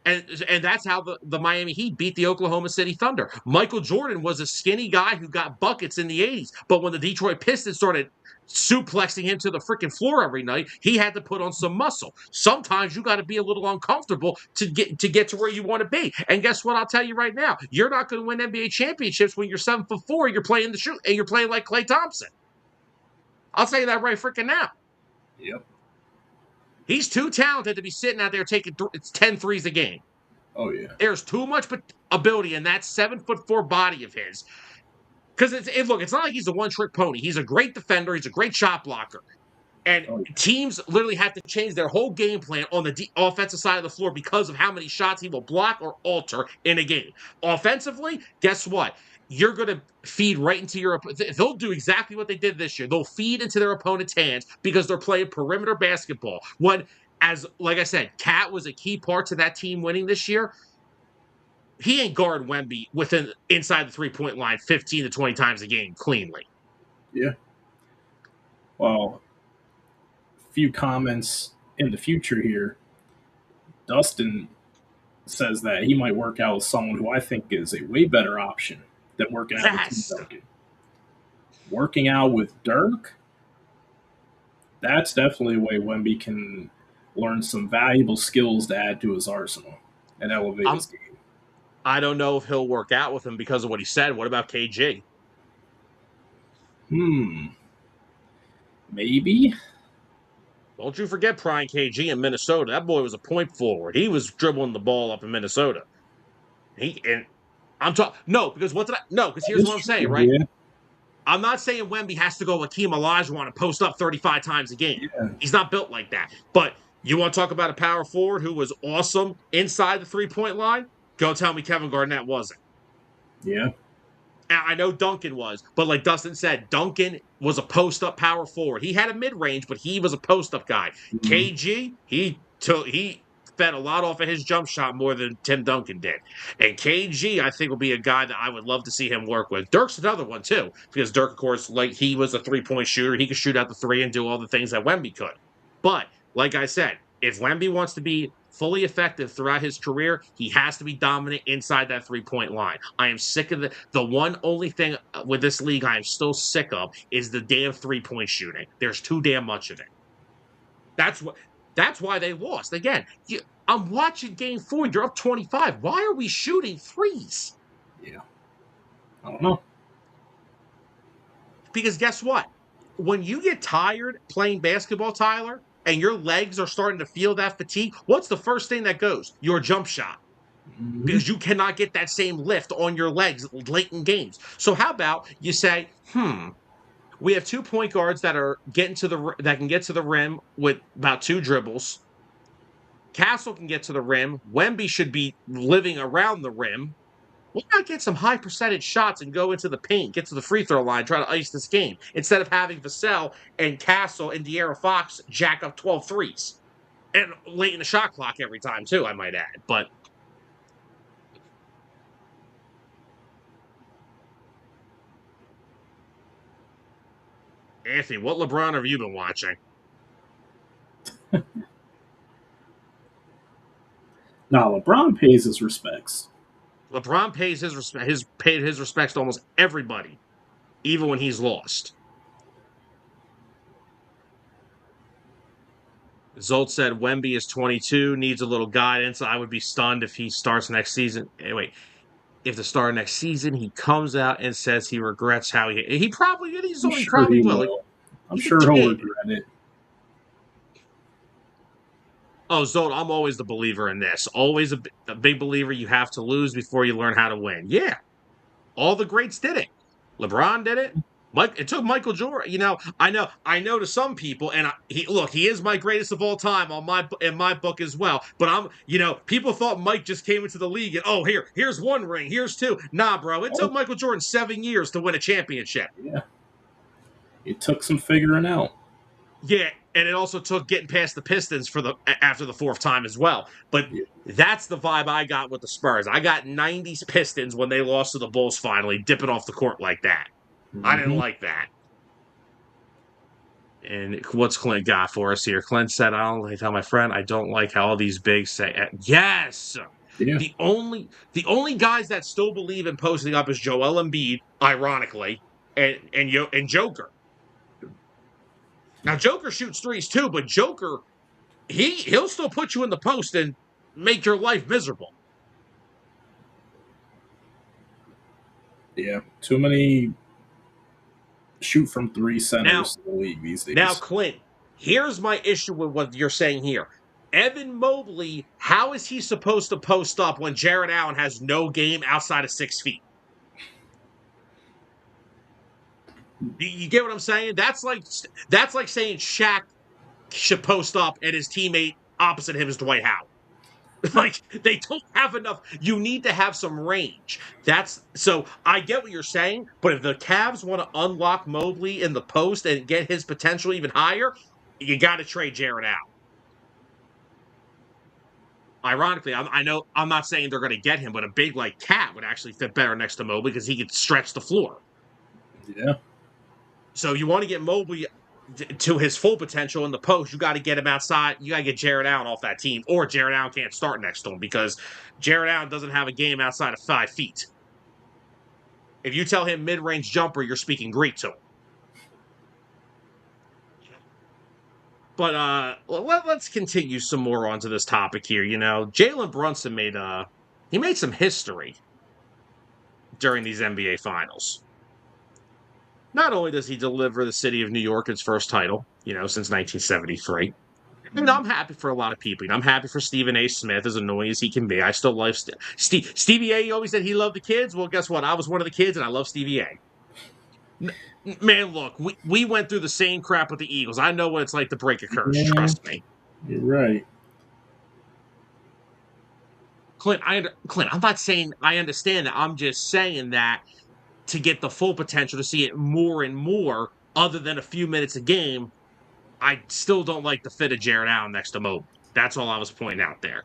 And that's how the Miami Heat beat the Oklahoma City Thunder. Michael Jordan was a skinny guy who got buckets in the 80s, but when the Detroit Pistons started suplexing him to the freaking floor every night, he had to put on some muscle. Sometimes you got to be a little uncomfortable to get to where you want to be. And guess what? I'll tell you right now, you're not going to win NBA championships when you're 7'4". You're playing the shoot and you're playing like Klay Thompson. I'll tell you that right freaking now. yep. He's too talented to be sitting out there taking 10 threes a game. Oh yeah, There's too much ability in that 7'4" body of his. Because look, it's not like he's a one-trick pony. He's a great defender. He's a great shot blocker. And oh yeah, teams literally have to change their whole game plan on the offensive side of the floor because of how many shots he will block or alter in a game. Offensively, guess what? You're going to feed right into your. They'll do exactly what they did this year. They'll feed into their opponent's hands because they're playing perimeter basketball. Like I said, Cat was a key part to that team winning this year. He ain't guard Wemby inside the 3-point line 15 to 20 times a game cleanly. yeah. Well, few comments in the future here. Dustin says that he might work out with someone who I think is a way better option than working out with Tim Yes. Duncan. Working out with Dirk, that's definitely a way Wemby can learn some valuable skills to add to his arsenal and elevate I'm his game. I don't know if he'll work out with him because of what he said. What about KG? Hmm, maybe. Don't you forget Prime KG in Minnesota. That boy was a point forward. He was dribbling the ball up in Minnesota. And I'm talking no, because what did I no, because That here's is what I'm saying, true. right? Yeah, I'm not saying Wemby has to go Hakeem Olajuwon and post up 35 times a game. yeah, He's not built like that. But you want to talk about a power forward who was awesome inside the 3-point line? Go tell me Kevin Garnett wasn't. Yeah. I know Duncan was, but like Dustin said, Duncan was a post-up power forward. He had a mid-range, but he was a post-up guy. Mhm. KG, he fed a lot off of his jump shot more than Tim Duncan did. And KG, I think, will be a guy that I would love to see him work with. Dirk's another one too, because Dirk, of course, like he was a three-point shooter. He could shoot out the three and do all the things that Wemby could. But like I said, if Wemby wants to be fully effective throughout his career, he has to be dominant inside that 3-point line. I am sick of the one only thing with this league I am still sick of is the damn 3-point shooting. There's too damn much of it. That's what that's why they lost. Again, I'm watching game 4, you're up 25. Why are we shooting threes? Yeah. I don't know. Because guess what? When you get tired playing basketball, Tyler, and your legs are starting to feel that fatigue, what's the first thing that goes? Your jump shot. Mhm. Because you cannot get that same lift on your legs late in games. So how about you say, we have 2 point guards that can get to the rim with about 2 dribbles. Castle can get to the rim. Wemby should be living around the rim. Why not get some high percentage shots and go into the paint, get to the free throw line, try to ice this game instead of having Vassell and Castle and De'Aaron Fox jack up 12 threes. And late in the shot clock every time, too, I might add. But Anthony, what LeBron have you been watching? Now LeBron pays his respects. LeBron pays paid his respects to almost everybody, even when he's lost. Zolt said Wemby is 22, needs a little guidance. I would be stunned if he starts next season. Anyway, if the start next season he comes out and says he regrets how he probably I'm he sure probably he will. Like, will. I'm he's a sure he'll kid. regret it. Oh, Zolt, I'm always the believer in this. Always a big believer. You have to lose before you learn how to win. Yeah, all the greats did it. LeBron did it. It took Michael Jordan. I know to some people, and he is my greatest of all time in my book as well. But people thought Mike just came into the league and here's one ring, here's two. Nah, bro, it took Oh, Michael Jordan 7 years to win a championship. yeah. It took some figuring out. Yeah, and it also took getting past the Pistons after the fourth time as well. But Yeah. that's the vibe I got with the Spurs. I got '90s Pistons when they lost to the Bulls finally, dipping off the court like that. I didn't Mm-hmm. like that. And what's Clint got for us here? Clint said, "I'll tell my friend I don't like how all these bigs say yes." Yeah. The only guys that still believe in posting up is Joel Embiid, ironically, and Joker. Now Joker shoots threes too, but Joker he'll still put you in the post and make your life miserable. Yeah. Too many shoot from three Now, centers in the league these now, days. Clint, here's my issue with what you're saying here. Evan Mobley, how is he supposed to post up when Jared Allen has no game outside of 6 feet? You get what I'm saying? That's like saying Shaq should post up and his teammate opposite him is Dwight Howard. Like they don't have enough. You need to have some range. That's so I get what you're saying, but if the Cavs want to unlock Mobley in the post and get his potential even higher, you got to trade Jared Allen. Ironically, I know I'm not saying they're going to get him, but a big like Cat would actually fit better next to Mobley because he could stretch the floor. Yeah. So you want to get Mobley to his full potential in the post, you got to get him outside. You got to get Jared Allen off that team, or Jared Allen can't start next to him because Jared Allen doesn't have a game outside of 5 feet. If you tell him mid-range jumper, you're speaking Greek to him. But let's continue some more onto this topic here. Jalen Brunson made some history during these NBA finals. Not only does he deliver the city of New York its first title, since 1973. And I'm happy for a lot of people. I'm happy for Stephen A. Smith, as annoying as he can be. I still love Stevie A. He always said he loved the kids. Well, guess what? I was one of the kids, and I love Stevie A. Man, look, we went through the same crap with the Eagles. I know what it's like to break a curse. Yeah. Trust me. You're right. Clint, I'm not saying I understand that. I'm just saying that to get the full potential, to see it more and more, other than a few minutes a game, I still don't like the fit of Jared Allen next to Mobley. That's all I was pointing out there.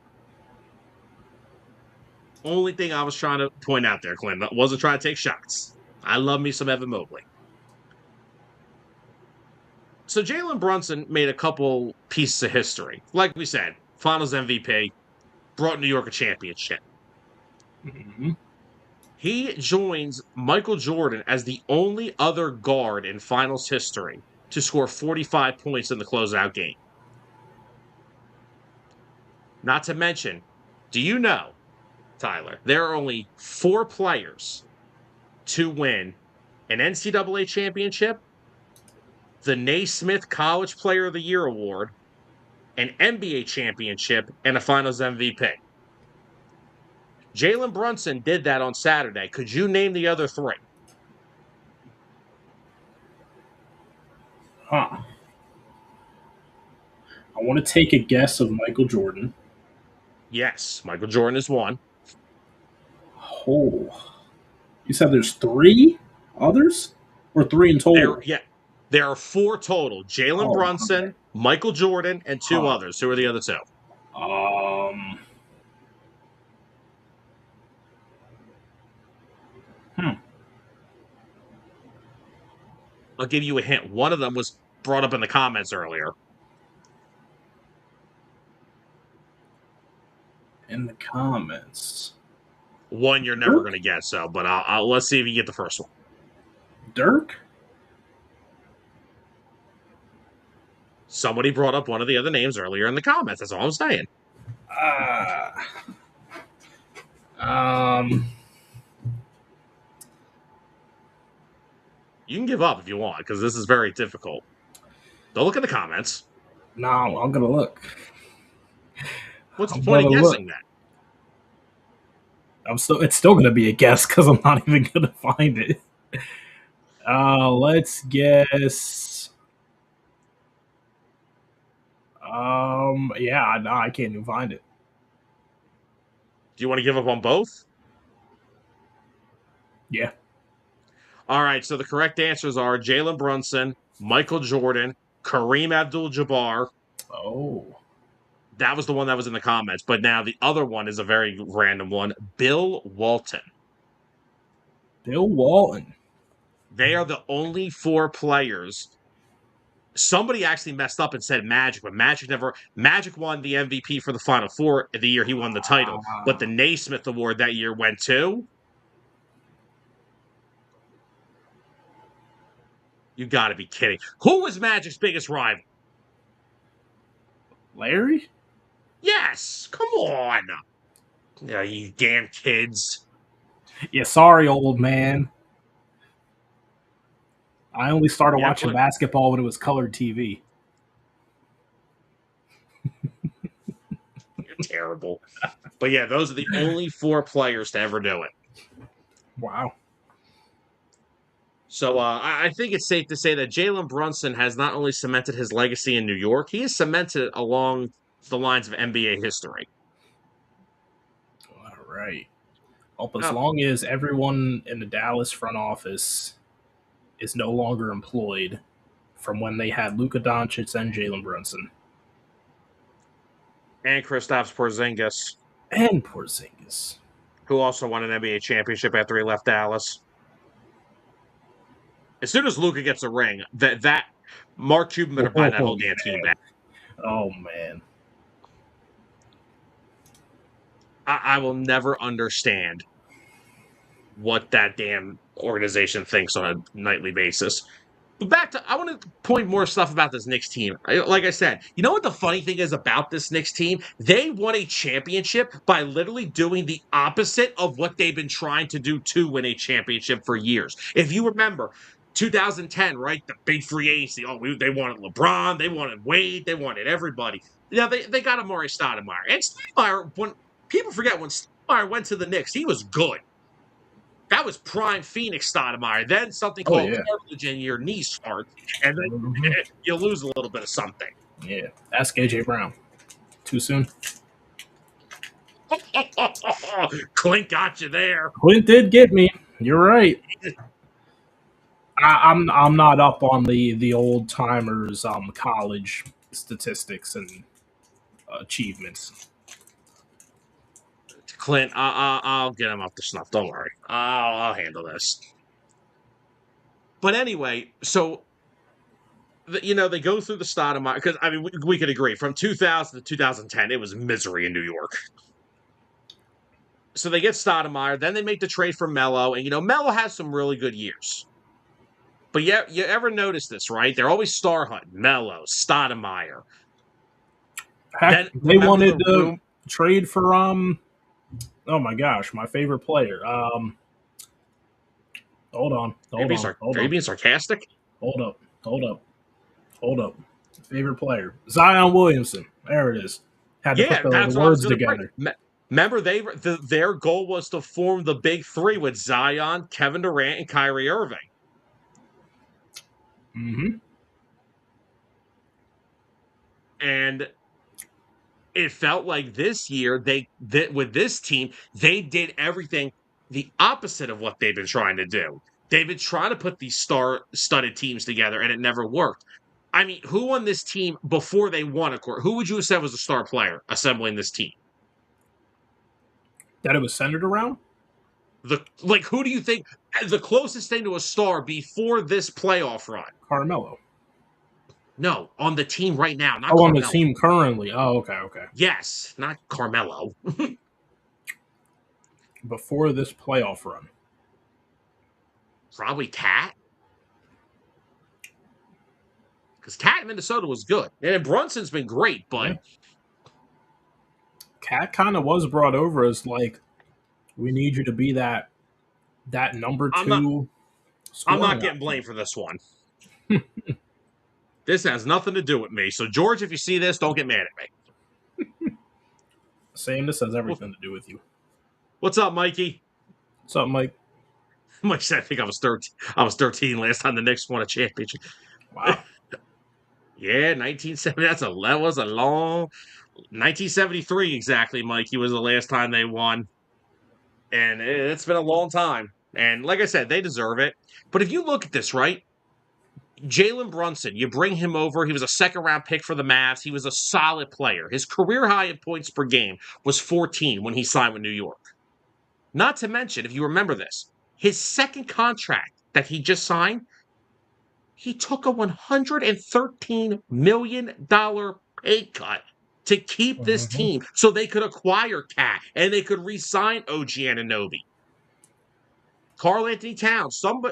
Only thing I was trying to point out there, Clint. I wasn't trying to take shots. I love me some Evan Mobley. So Jalen Brunson made a couple pieces of history. Like we said, Finals MVP, brought New York a championship. Mm-hmm. He joins Michael Jordan as the only other guard in Finals history to score 45 points in the closeout game. Not to mention, do you know, Tyler, there are only 4 players to win an NCAA championship, the Naismith College Player of the Year award, an NBA championship, and a Finals MVP. Jalen Brunson did that on Saturday. Could you name the other 3? Huh. I want to take a guess of Michael Jordan. Yes, Michael Jordan is 1. Oh, you said there's 3 others, or 3 in total? There are 4 total. Jalen Oh, Brunson, okay. Michael Jordan, and 2 Huh. others. Who are the other 2? Um. Hmm. I'll give you a hint. One of them was brought up in the comments earlier. In the comments, One you're never Dirk. going to guess, so, but let's see if you get the first one. Dirk. Somebody brought up one of the other names earlier in the comments. That's all I'm saying. Uh, um. You can give up if you want, because this is very difficult. Don't look in the comments. No, I'm gonna look. What's the I'm point gonna of look. guessing that? It's still gonna be a guess because I'm not even gonna find it. Let's guess. Yeah, no, I can't even find it. Do you want to give up on both? Yeah. All right, so the correct answers are Jalen Brunson, Michael Jordan, Kareem Abdul-Jabbar. Oh, That was the one that was in the comments, but now the other one is a very random one. Bill Walton. Bill Walton. They are the only 4 players. Somebody actually messed up and said Magic, but Magic won the MVP for the Final Four the year he won the title. But the Naismith Award that year went to. You got to be kidding. Who was Magic's biggest rival? Larry? Yes, come on. Yeah, you damn kids. Yeah, sorry, old man. I only started Yeah, watching basketball when it was colored TV. you're terrible. But yeah, those are the only 4 players to ever do it. Wow. So I think it's safe to say that Jalen Brunson has not only cemented his legacy in New York, he has cemented it along the lines of NBA history. All right. Well, as Oh, long as everyone in the Dallas front office is no longer employed from when they had Luka Doncic and Jalen Brunson and Kristaps Porzingis, and Porzingis. who also won an NBA championship after he left Dallas. As soon as Luka gets a ring, that Mark Cuban better buy that Oh whole damn team man. back. Oh man. I will never understand what that damn organization thinks on a nightly basis. But back to, I want to point more stuff about this Knicks team. Like I said, you know what the funny thing is about this Knicks team? They won a championship by literally doing the opposite of what they've been trying to do to win a championship for years. If you remember, 2010, right? The big free agency. They wanted LeBron, they wanted Wade, they wanted everybody. Yeah, they got Amari Stoudemire. And Stoudemire, when people forget, when Stoudemire went to the Knicks, he was good. That was prime Phoenix Stoudemire. Then something Oh called yeah. cartilage in your knee starts, and then Mm-hmm. you lose a little bit of something. Yeah. Ask AJ Brown. Too soon. Clint got you there. Clint did get me. You're right. I'm not up on the old timers college statistics and achievements. Clint, I'll get him up to snuff. Don't worry. I'll handle this. But anyway, so they go through the Stoudemire because I mean we could agree from 2000 to 2010 it was misery in New York. So they get Stoudemire, then they make the trade for Melo, and Melo has some really good years. But you ever notice this, right? They're always star hunting. Melo, Stoudemire. Heck, Then they remember the wanted to room. trade for oh my gosh, my favorite player. Hold on, Are you hold being, on, hold are you on, being sarcastic? hold up, hold up, hold up. Favorite player, Zion Williamson. There it is. Had to put Yeah, the that's what I was words going to bring. together. Remember, their goal was to form the big three with Zion, Kevin Durant, and Kyrie Irving. Mm-hmm. And it felt like this year with this team they did everything the opposite of what they've been trying to do. They've been trying to put these star-studded teams together, and it never worked. I mean, who on this team before they won a court? Who would you have said was a star player assembling this team? That it was centered around Who do you think the closest thing to a star before this playoff run? Carmelo. No, on the team right now, not Oh, on the Carmelo. team currently. Oh, okay, okay. Yes, not Carmelo. Before this playoff run, Probably Cat. Because Cat in Minnesota was good. And Brunson's been great, but yeah, Cat kind of was brought over as like, we need you to be that number I'm not two I'm not scoring getting option. blamed for this one. This has nothing to do with me. So George, if you see this, don't get mad at me. Sam, this has Well, everything to do with you. what's up, Mikey? What's up, Mike? Mike said I think I was 13. I was 13 last time the Knicks won a championship. Wow. Yeah, 1970. That was a long 1973 exactly, Mikey, was the last time they won. And it's been a long time. And like I said, they deserve it. But if you look at this, right? Jalen Brunson, you bring him over. He was a second round pick for the Mavs. He was a solid player. His career high in points per game was 14 when he signed with New York. Not to mention, if you remember this, his second contract that he just signed, he took a $113 million pay cut to keep this Mm-hmm. team so they could acquire Cat and they could re sign OG Anunoby. Karl Anthony Towns, some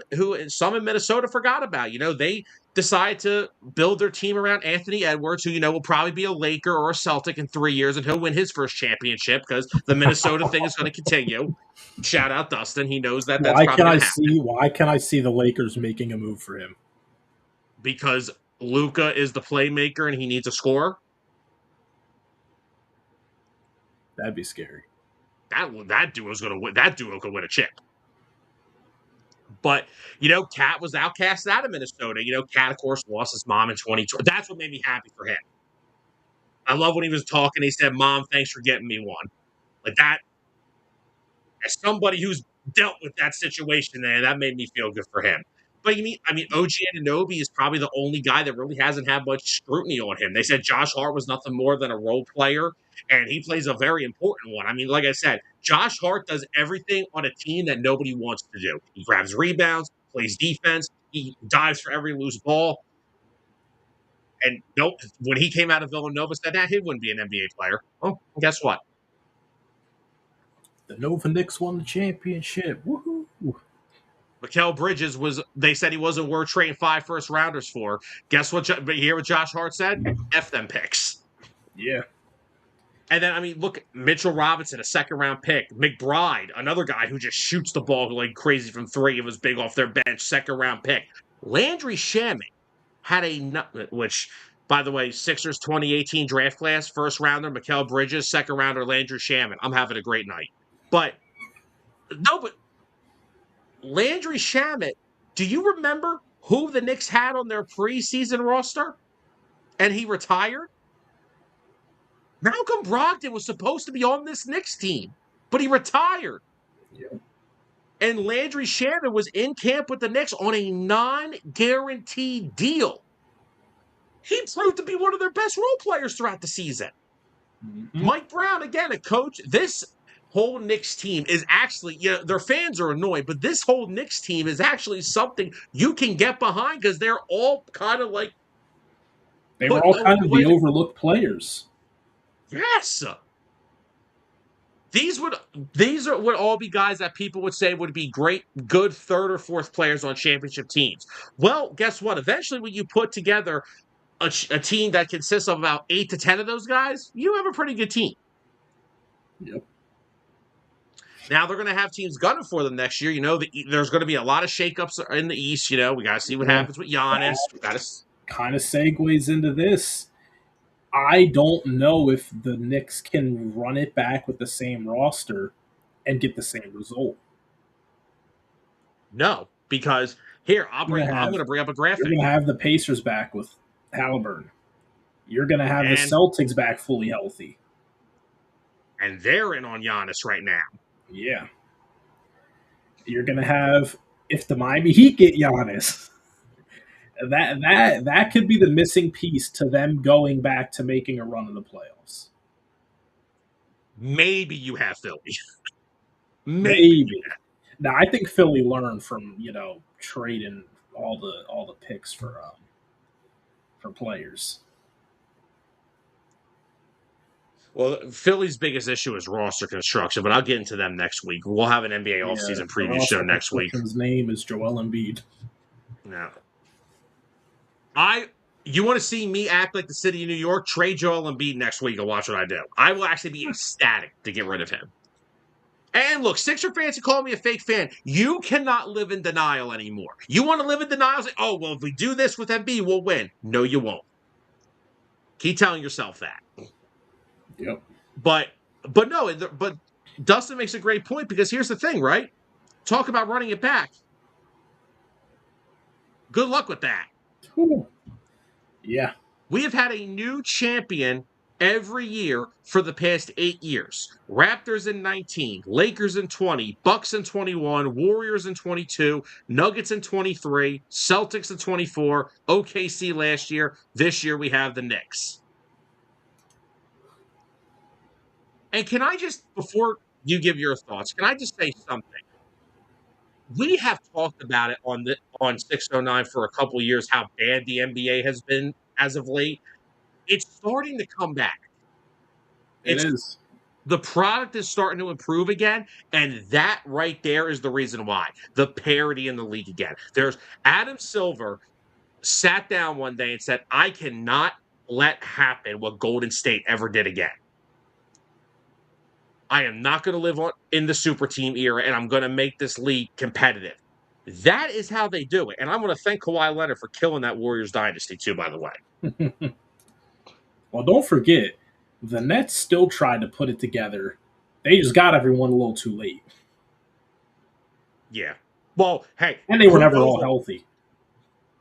in Minnesota forgot about. They decided to build their team around Anthony Edwards, who will probably be a Laker or a Celtic in 3 years, and he'll win his first championship because the Minnesota thing is going to continue. Shout out Dustin; he knows that that's probably going to happen Why can I see the Lakers making a move for him? because Luka is the playmaker and he needs a scorer. That'd be scary. That duo's going to win. That duo could win a chip. But Cat was outcast out of Minnesota. Cat, of course, lost his mom in 2020. That's what made me happy for him. I love when he was talking. He said, "Mom, thanks for getting me one." Like that, as somebody who's dealt with that situation, there, that made me feel good for him. But OG Anunoby is probably the only guy that really hasn't had much scrutiny on him. They said Josh Hart was nothing more than a role player, and he plays a very important one. Like I said, Josh Hart does everything on a team that nobody wants to do. He grabs rebounds, plays defense, he dives for every loose ball. And nope, when he came out of Villanova, said that he wouldn't be an NBA player. Oh, guess what? The Nova Knicks won the championship. Woohoo! Mikal Bridges they said he wasn't worth trading 5 first rounders for. Guess what? But you hear what Josh Hart said? F them picks. Yeah. And then, look, Mitchell Robinson, a second round pick. McBride, another guy who just shoots the ball like crazy from three and was big off their bench, second round pick. Landry Shamet had which, by the way, Sixers 2018 draft class, first rounder, Mikal Bridges, second rounder, Landry Shamet. I'm having a great night. But Landry Shamet, do you remember who the Knicks had on their preseason roster? And he retired? Malcolm Brogdon was supposed to be on this Knicks team, but he retired. Yeah. And Landry Shamet was in camp with the Knicks on a non-guaranteed deal. He proved to be one of their best role players throughout the season. Mm-hmm. Mike Brown, again, a coach. This whole Knicks team is actually, their fans are annoyed, but this whole Knicks team is actually something you can get behind because they're all kind of like They were put all kind the of way the that, overlooked players. yes. These would would all be guys that people would say would be great, good third or fourth players on championship teams. Well, guess what? Eventually, when you put together a team that consists of about 8 to 10 of those guys, you have a pretty good team. Yep. Now they're going to have teams gunning for them next year. There's going to be a lot of shakeups in the East. We got to see what Yeah. happens with Giannis. We got to. Kind of segues into this. I don't know if the Knicks can run it back with the same roster and get the same result. No, because here I'm You're gonna going have to bring up a you're graphic, gonna have the Pacers back with Halliburton. You're gonna have the and Celtics back fully healthy. they're in on Giannis right now. Yeah. You're gonna have if the Miami Heat get Giannis. That could be the missing piece to them going back to making a run in the playoffs. Maybe you have Philly. Maybe. Maybe. Now I think Philly learned from trading all the picks for players. Well, Philly's biggest issue is roster construction, but I'll get into them next week. We'll have an NBA Yeah, offseason the preview show roster next week. construction's name is Joel Embiid. No. You want to see me act like the city of New York? Trade Joel Embiid next week and watch what I do. I will actually be ecstatic to get rid of him. And look, Sixer fans can call me a fake fan. You cannot live in denial anymore. You want to live in denial? Say, oh, well, if we do this with Embiid, we'll win. No, you won't. Keep telling yourself that. Yep. But no, but Dustin makes a great point because here's the thing, right? Talk about running it back. Good luck with that. Whew. Yeah. We have had a new champion every year for the past 8 years. Raptors in 19, Lakers in 20, Bucks in 21, Warriors in 22, Nuggets in 23, Celtics in 24, OKC last year. This year we have the Knicks. And can I just, before you give your thoughts, can I just say something? We have talked about it on 609 for a couple of years how bad the NBA has been as of late. It's starting to come back. It It's is. the product is starting to improve again, and that right there is the reason why. The parity in the league again. There's Adam Silver sat down one day and said, I cannot let happen what Golden State ever did again. I am not going to live in the super team era, and I'm going to make this league competitive. That is how they do it. And I want to thank Kawhi Leonard for killing that Warriors dynasty, too, by the way. Well, don't forget, the Nets still tried to put it together. They just got everyone a little too late. Yeah. Well, hey. And they were never all healthy.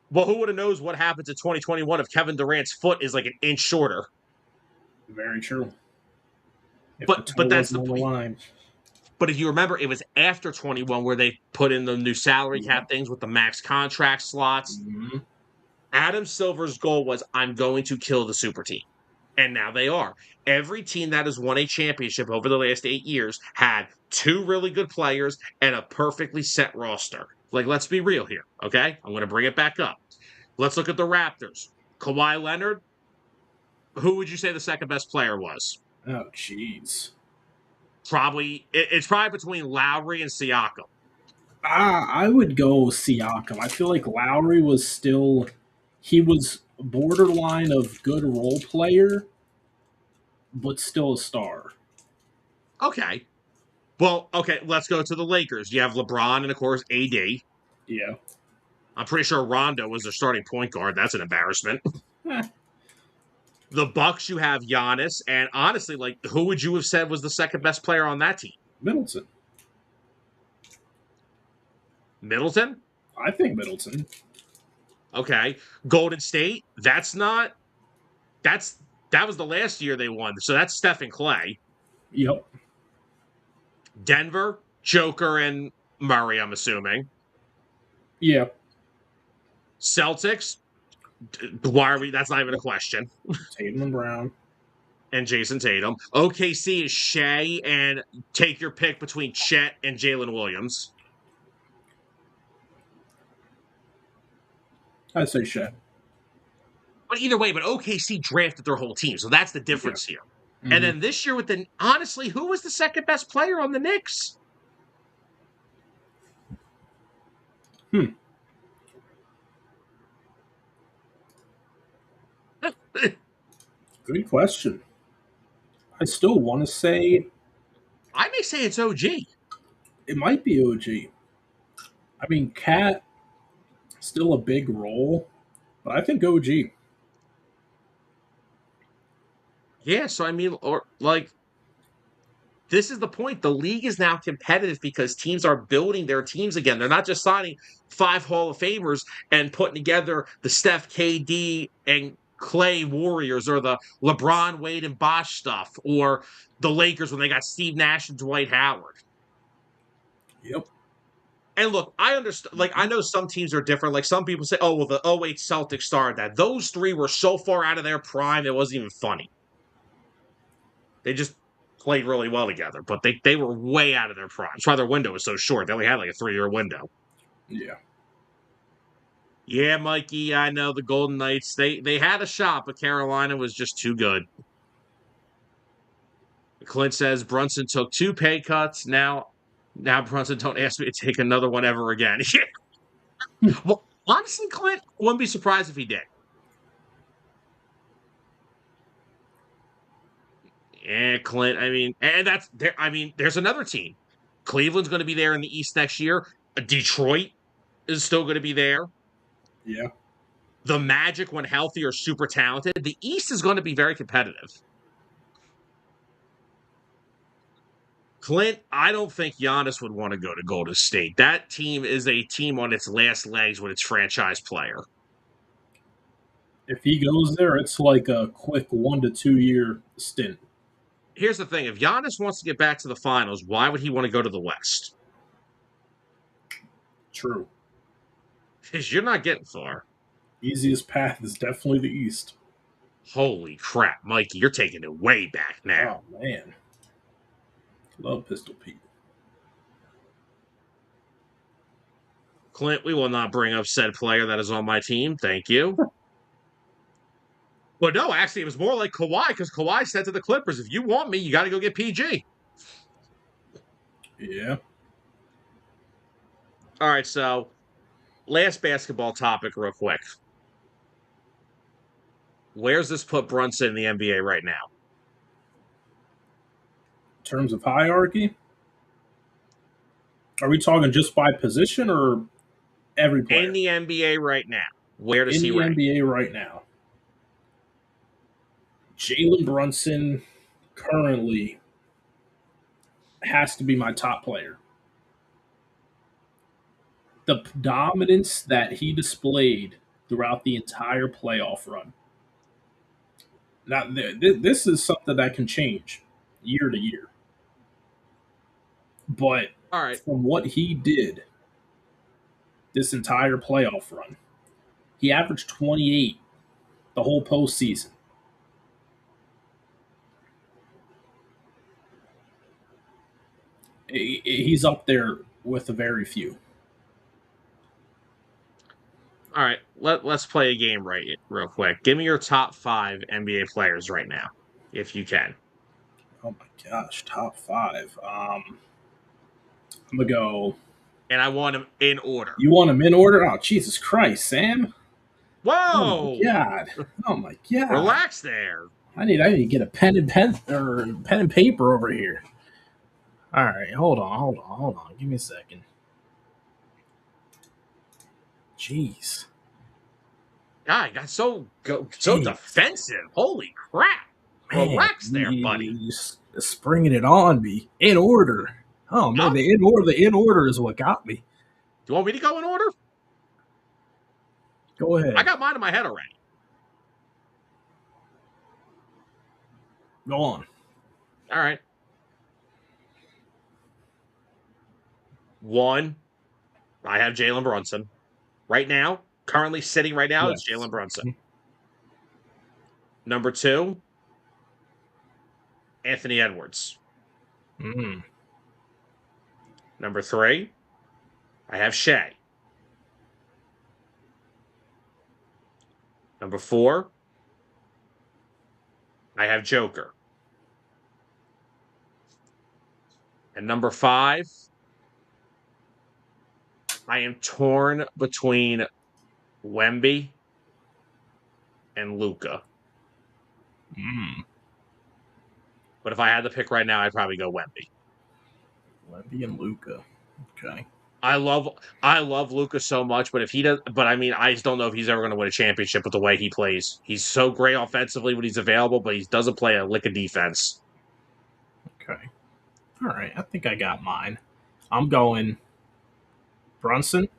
Well, who would have knows what happens in 2021 if Kevin Durant's foot is like an inch shorter? Very true. But that's the on the line. But if you remember, it was after 21 where they put in the new salary cap things with the max contract slots. Mm-hmm. Adam Silver's goal was, I'm going to kill the super team. And now they are. Every team that has won a championship over the last 8 years had 2 really good players and a perfectly set roster. Like, let's be real here, okay? I'm going to bring it back up. Let's look at the Raptors. Kawhi Leonard, who would you say the second best player was? Oh, jeez. It's probably between Lowry and Siakam. I would go Siakam. I feel like Lowry was he was borderline of good role player, but still a star. Okay. Well, okay, let's go to the Lakers. You have LeBron and, of course, AD. Yeah. I'm pretty sure Rondo was their starting point guard. That's an embarrassment. The Bucks, you have Giannis, and honestly, like, who would you have said was the second best player on that team? Middleton. Middleton? I think Middleton. Okay. Golden State? That's That was the last year they won. So that's Steph and Clay. Yep. Denver, Joker, and Murray, I'm assuming. Yeah. Celtics, why are we? That's not even a question. Tatum and Brown. And Jason Tatum. OKC is Shea, and take your pick between Chet and Jalen Williams. I'd say Shea. But either way, but OKC drafted their whole team, so that's the Yeah. difference here. Mm-hmm. And then this year, honestly, who was the second best player on the Knicks? Good question. I still want to say I may say it's OG. it might be OG. I mean, Cat still a big role, but I think OG. Yeah, so I mean, or like, this is the point. The league is now competitive because teams are building their teams again. They're not just signing 5 Hall of Famers and putting together the Steph, KD, and Clay Warriors, or the LeBron, Wade, and Bosh stuff, or the Lakers when they got Steve Nash and Dwight Howard. Yep. And look, I understand. Like, I know some teams are different. Like, some people say, "Oh, well, the '08 Celtics started that." Those three were so far out of their prime, it wasn't even funny. They just played really well together, but they were way out of their prime. That's why their window was so short. They only had like a 3-year window. Yeah. Yeah, Mikey, I know the Golden Knights. They had a shot, but Carolina was just too good. Clint says Brunson took 2 pay cuts. Now Brunson, don't ask me to take another one ever again. Well, honestly, Clint, wouldn't be surprised if he did. Yeah, Clint. I mean, and that's there. I mean, there's another team. Cleveland's going to be there in the East next year. Detroit is still going to be there. Yeah. The Magic, when healthy, are super talented. The East is going to be very competitive. Clint, I don't think Giannis would want to go to Golden State. That team is a team on its last legs with its franchise player. If he goes there, it's like a quick 1 to 2 year stint. Here's the thing. If Giannis wants to get back to the finals, why would he want to go to the West? True. Because you're not getting far. Easiest path is definitely the East. Holy crap, Mikey, you're taking it way back now. Oh, man. Love Pistol Pete. Clint, we will not bring up said player that is on my team. Thank you. But no, actually, it was more like Kawhi, because Kawhi said to the Clippers, if you want me, you got to go get PG. Yeah. All right, so last basketball topic real quick. Where's this put Brunson in the NBA right now? In terms of hierarchy, are we talking just by position or every player? In the NBA right now, where does In he the rank? NBA right now, Jalen Brunson currently has to be my top player. The dominance that he displayed throughout the entire playoff run. Now, this is something that can change year to year. But All right. from what he did this entire playoff run, he averaged 28 the whole postseason. He's up there with a very few. All right, let's play a game real quick. Give me your top 5 NBA players right now, if you can. Oh my gosh, top 5. I'm gonna go. And I want them in order. You want them in order? Oh Jesus Christ, Sam! Oh Whoa! my god! Oh my god! Relax there. I need to get a pen and paper over here. All right, hold on. Give me a second. Jeez. God, I got so defensive. Holy crap! Man, Relax there, buddy. Just bringing it on me in order. Oh man, Huh? the in order is what got me. Do you want me to go in order? Go ahead. I got mine in my head already. Go on. All right. 1, I have Jalen Brunson. Right now, currently sitting right now, it's Yes. Jalen Brunson. Number 2, Anthony Edwards. Mm. Number 3, I have Shea. Number 4, I have Joker. And number 5, I am torn between Wemby and Luca. Mm. But if I had to pick right now, I'd probably go Wemby. Levy and Luca. Okay. I love Luca so much, but if he does, but I mean, I just don't know if he's ever going to win a championship with the way he plays. He's so great offensively when he's available, but he doesn't play a lick of defense. Okay. All right. I think I got mine. I'm going Brunson.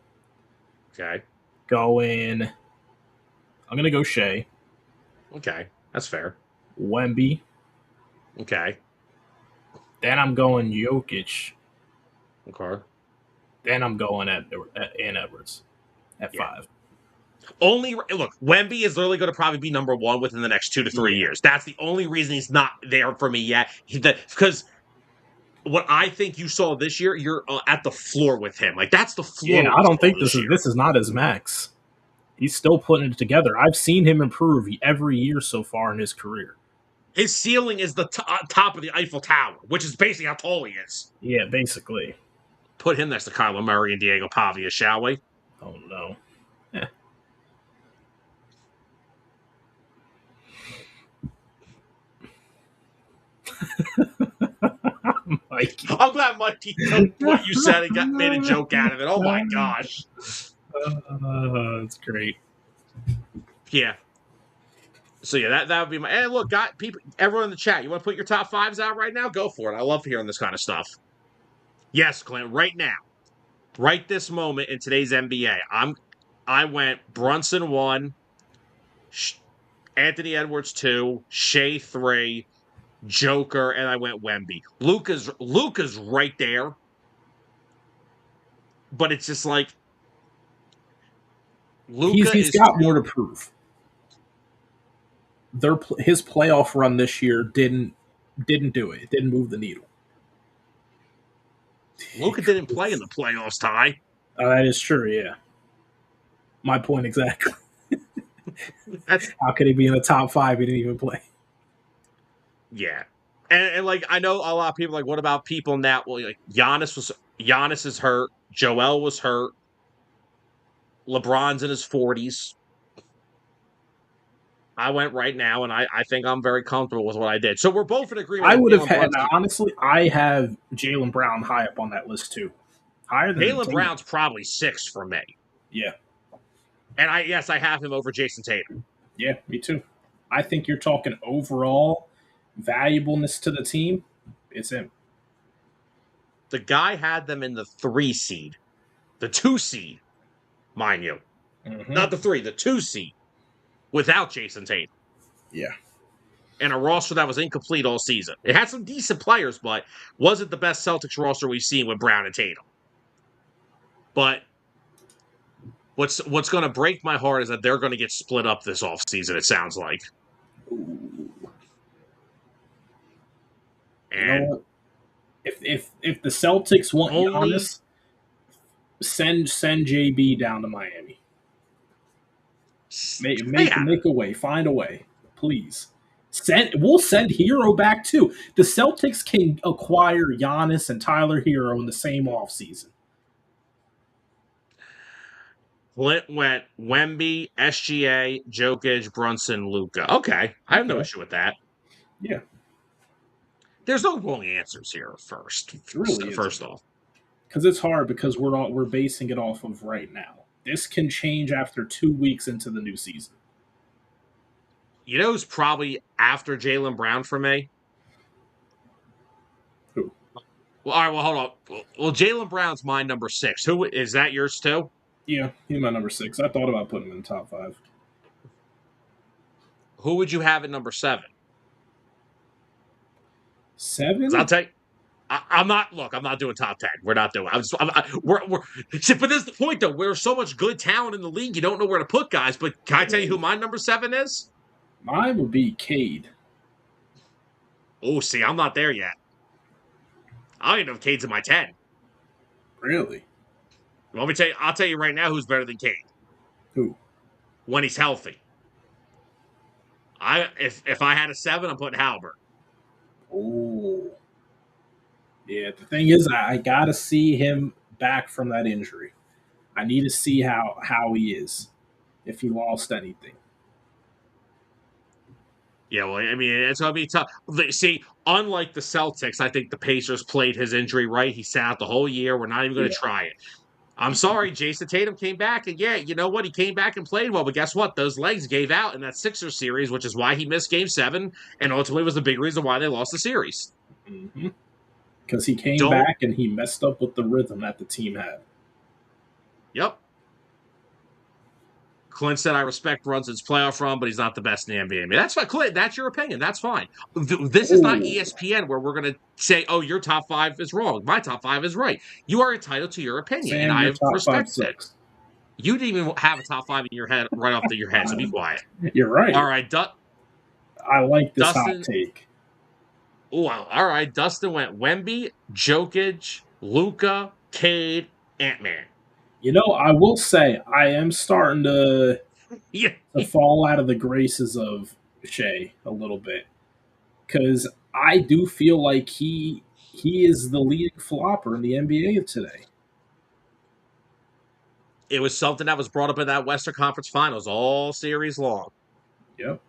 Okay, Going. I'm gonna go Shea. okay, that's fair. Wemby. Okay, Then I'm going Jokic. okay, Then I'm going at Edwards at yeah. 5. Only look, Wemby is literally going to probably be number 1 within the next 2 to 3 Yeah. years. That's the only reason he's not there for me yet. Because what I think you saw this year, you're at the floor with him. Like that's the floor Yeah. what I you don't saw think this year. this is not his max. He's still putting it together. I've seen him improve every year so far in his career. His ceiling is the top of the Eiffel Tower, which is basically how tall he is. Yeah, basically. Put him next to Kyler Murray and Diego Pavia, shall we? Oh no. Mikey. I'm glad Mikey took what you said and made a joke out of it. Oh my gosh. That's great. Yeah. So yeah, that would be my. And look, got people, everyone in the chat. You want to put your top 5s out right now? Go for it. I love hearing this kind of stuff. Yes, Clint. Right now, right this moment in today's NBA, I went Brunson 1, Anthony Edwards 2, Shea 3, Joker, and I went Wemby. Luca's right there, but it's just like Luca He's is got more too. to prove. His playoff run this year didn't do it. It didn't move the needle. Luca didn't play in the playoffs, Ty. That is true. Yeah, my point exactly. That's How could he be in the top 5? He didn't even play. yeah. And like I know a lot of people like, what about people now? Well, like Giannis is hurt, Joel was hurt, LeBron's in his 40s. I went right now, and I think I'm very comfortable with what I did. So we're both in agreement I on would have Jalen had Brunson. honestly. I have Jalen Brown high up on that list too, higher than Jalen Tatum. Brown's probably 6 for me. Yeah, And I have him over Jason Tatum. yeah, me too. I think you're talking overall valuableness to the team. It's him. The guy had them in the 3 seed, the 2 seed, mind you. Mm-hmm. Not the 3, the 2 seed, without Jason Tatum. Yeah. And a roster that was incomplete all season. It had some decent players, but wasn't the best Celtics roster we've seen with Brown and Tatum. But what's going to break my heart is that they're going to get split up this offseason, it sounds like. Ooh. You know And what? If the Celtics want only Giannis, send JB down to Miami. yeah, Make a way. Find a way, please. We'll send Hero back too. The Celtics can acquire Giannis and Tyler Hero in the same offseason. Clint went Wemby, SGA, Jokic, Brunson, Luca. Okay, I have no Okay. issue with that. Yeah, There's no wrong answers here. it really First isn't. off, Because it's hard because we're basing it off of right now. This can change after 2 weeks into the new season. you know who's probably after Jalen Brown for me? Who? Well, all right. Well, hold on. Well, Jalen Brown's my number 6. Who is that? Yours too? Yeah, he's my number 6. I thought about putting him in the top 5. Who would you have at number 7? 'Cause I'll 7? tell you, I'm not. Look, I'm not doing top 10. We're not doing. We're. See, but this is the point, though. There's so much good talent in the league. You don't know where to put guys. But can I tell you who my number 7 is? Mine would be Cade. Oh, see, I'm not there yet. I don't even know if Cade's in my 10. Really? Let me tell you. I'll tell you right now who's better than Cade Who? when he's healthy. If I had a 7, I'm putting Halbert. Oh. Yeah, the thing is, I got to see him back from that injury. I need to see how he is, if he lost anything. Yeah, well, I mean, it's gonna be tough. See, unlike the Celtics, I think the Pacers played his injury right. He sat out the whole year. We're not even going to Yeah. try it. I'm sorry, Jason Tatum came back, and yeah, you know what? He came back and played well, but guess what? Those legs gave out in that Sixers series, which is why he missed Game 7, and ultimately was the big reason why they lost the series. Because he came Don't. back and he messed up with the rhythm that the team had. Yep. Clint said, I respect Brunson's playoff run, but he's not the best in the NBA. I mean, that's fine. Clint, that's your opinion. That's fine. This is not Ooh. ESPN where we're going to say, oh, your top 5 is wrong. My top 5 is right. You are entitled to your opinion, and Sam, your I top 5 respect it. sucks. You didn't even have a top 5 in your head right off your head, so be quiet. You're right. All right, I like this hot Dustin. take. Oh, all right. Dustin went Wemby, Jokic, Luca, Cade, Ant-Man. You know, I will say I am starting Yeah. to fall out of the graces of Shea a little bit because I do feel like he is the leading flopper in the NBA of today. It was something that was brought up in that Western Conference Finals all series long. Yep.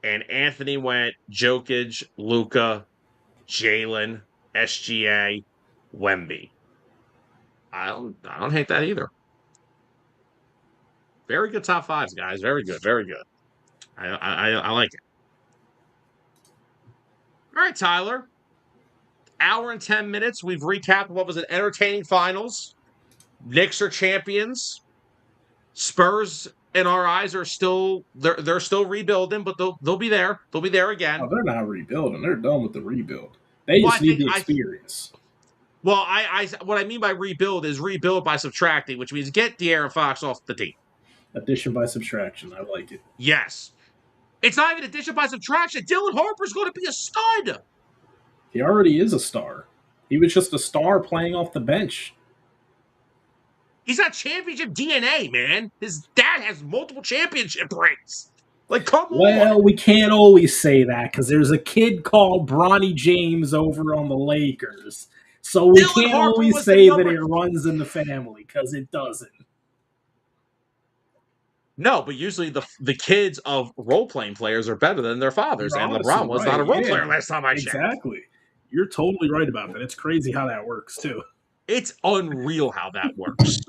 And Anthony went Jokic, Luca, Jalen, SGA, Wemby. I don't hate that either. Very good top 5s, guys. Very good. Very good. I like it. All right, Tyler. Hour and 10 minutes. We've recapped what was an entertaining finals. Knicks are champions. Spurs, in our eyes, are still they're still rebuilding, but they'll be there. They'll be there again. Oh, they're not rebuilding. They're done with the rebuild. They Well, I just need think the experience. I what I mean by rebuild is rebuild by subtracting, which means get De'Aaron Fox off the team. Addition by subtraction. I like it. Yes. It's not even addition by subtraction. Dylan Harper's going to be a stud. He already is a star. He was just a star playing off the bench. He's got championship DNA, man. His dad has multiple championship rings. Like, come Well, on. we can't always say that because there's a kid called Bronny James over on the Lakers. So we Dylan can't Harper always was the say that number. it runs in the family because it doesn't. No, but usually the kids of role playing players are better than their fathers, You're and honestly LeBron was not right. a role Yeah, player last time I checked. exactly. You're totally right about that. It's crazy how that works too. It's unreal how that works.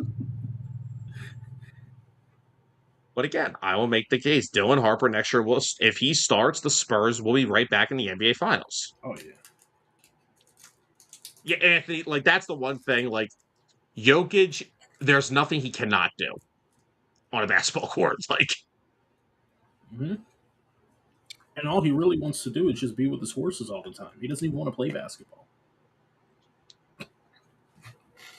But again, I will make the case. Dylan Harper next year will, if he starts, the Spurs will be right back in the NBA Finals. Oh yeah. Yeah, Anthony, like that's the one thing. Like Jokic, there's nothing he cannot do on a basketball court. Like, Mm-hmm. And all he really wants to do is just be with his horses all the time. He doesn't even want to play basketball.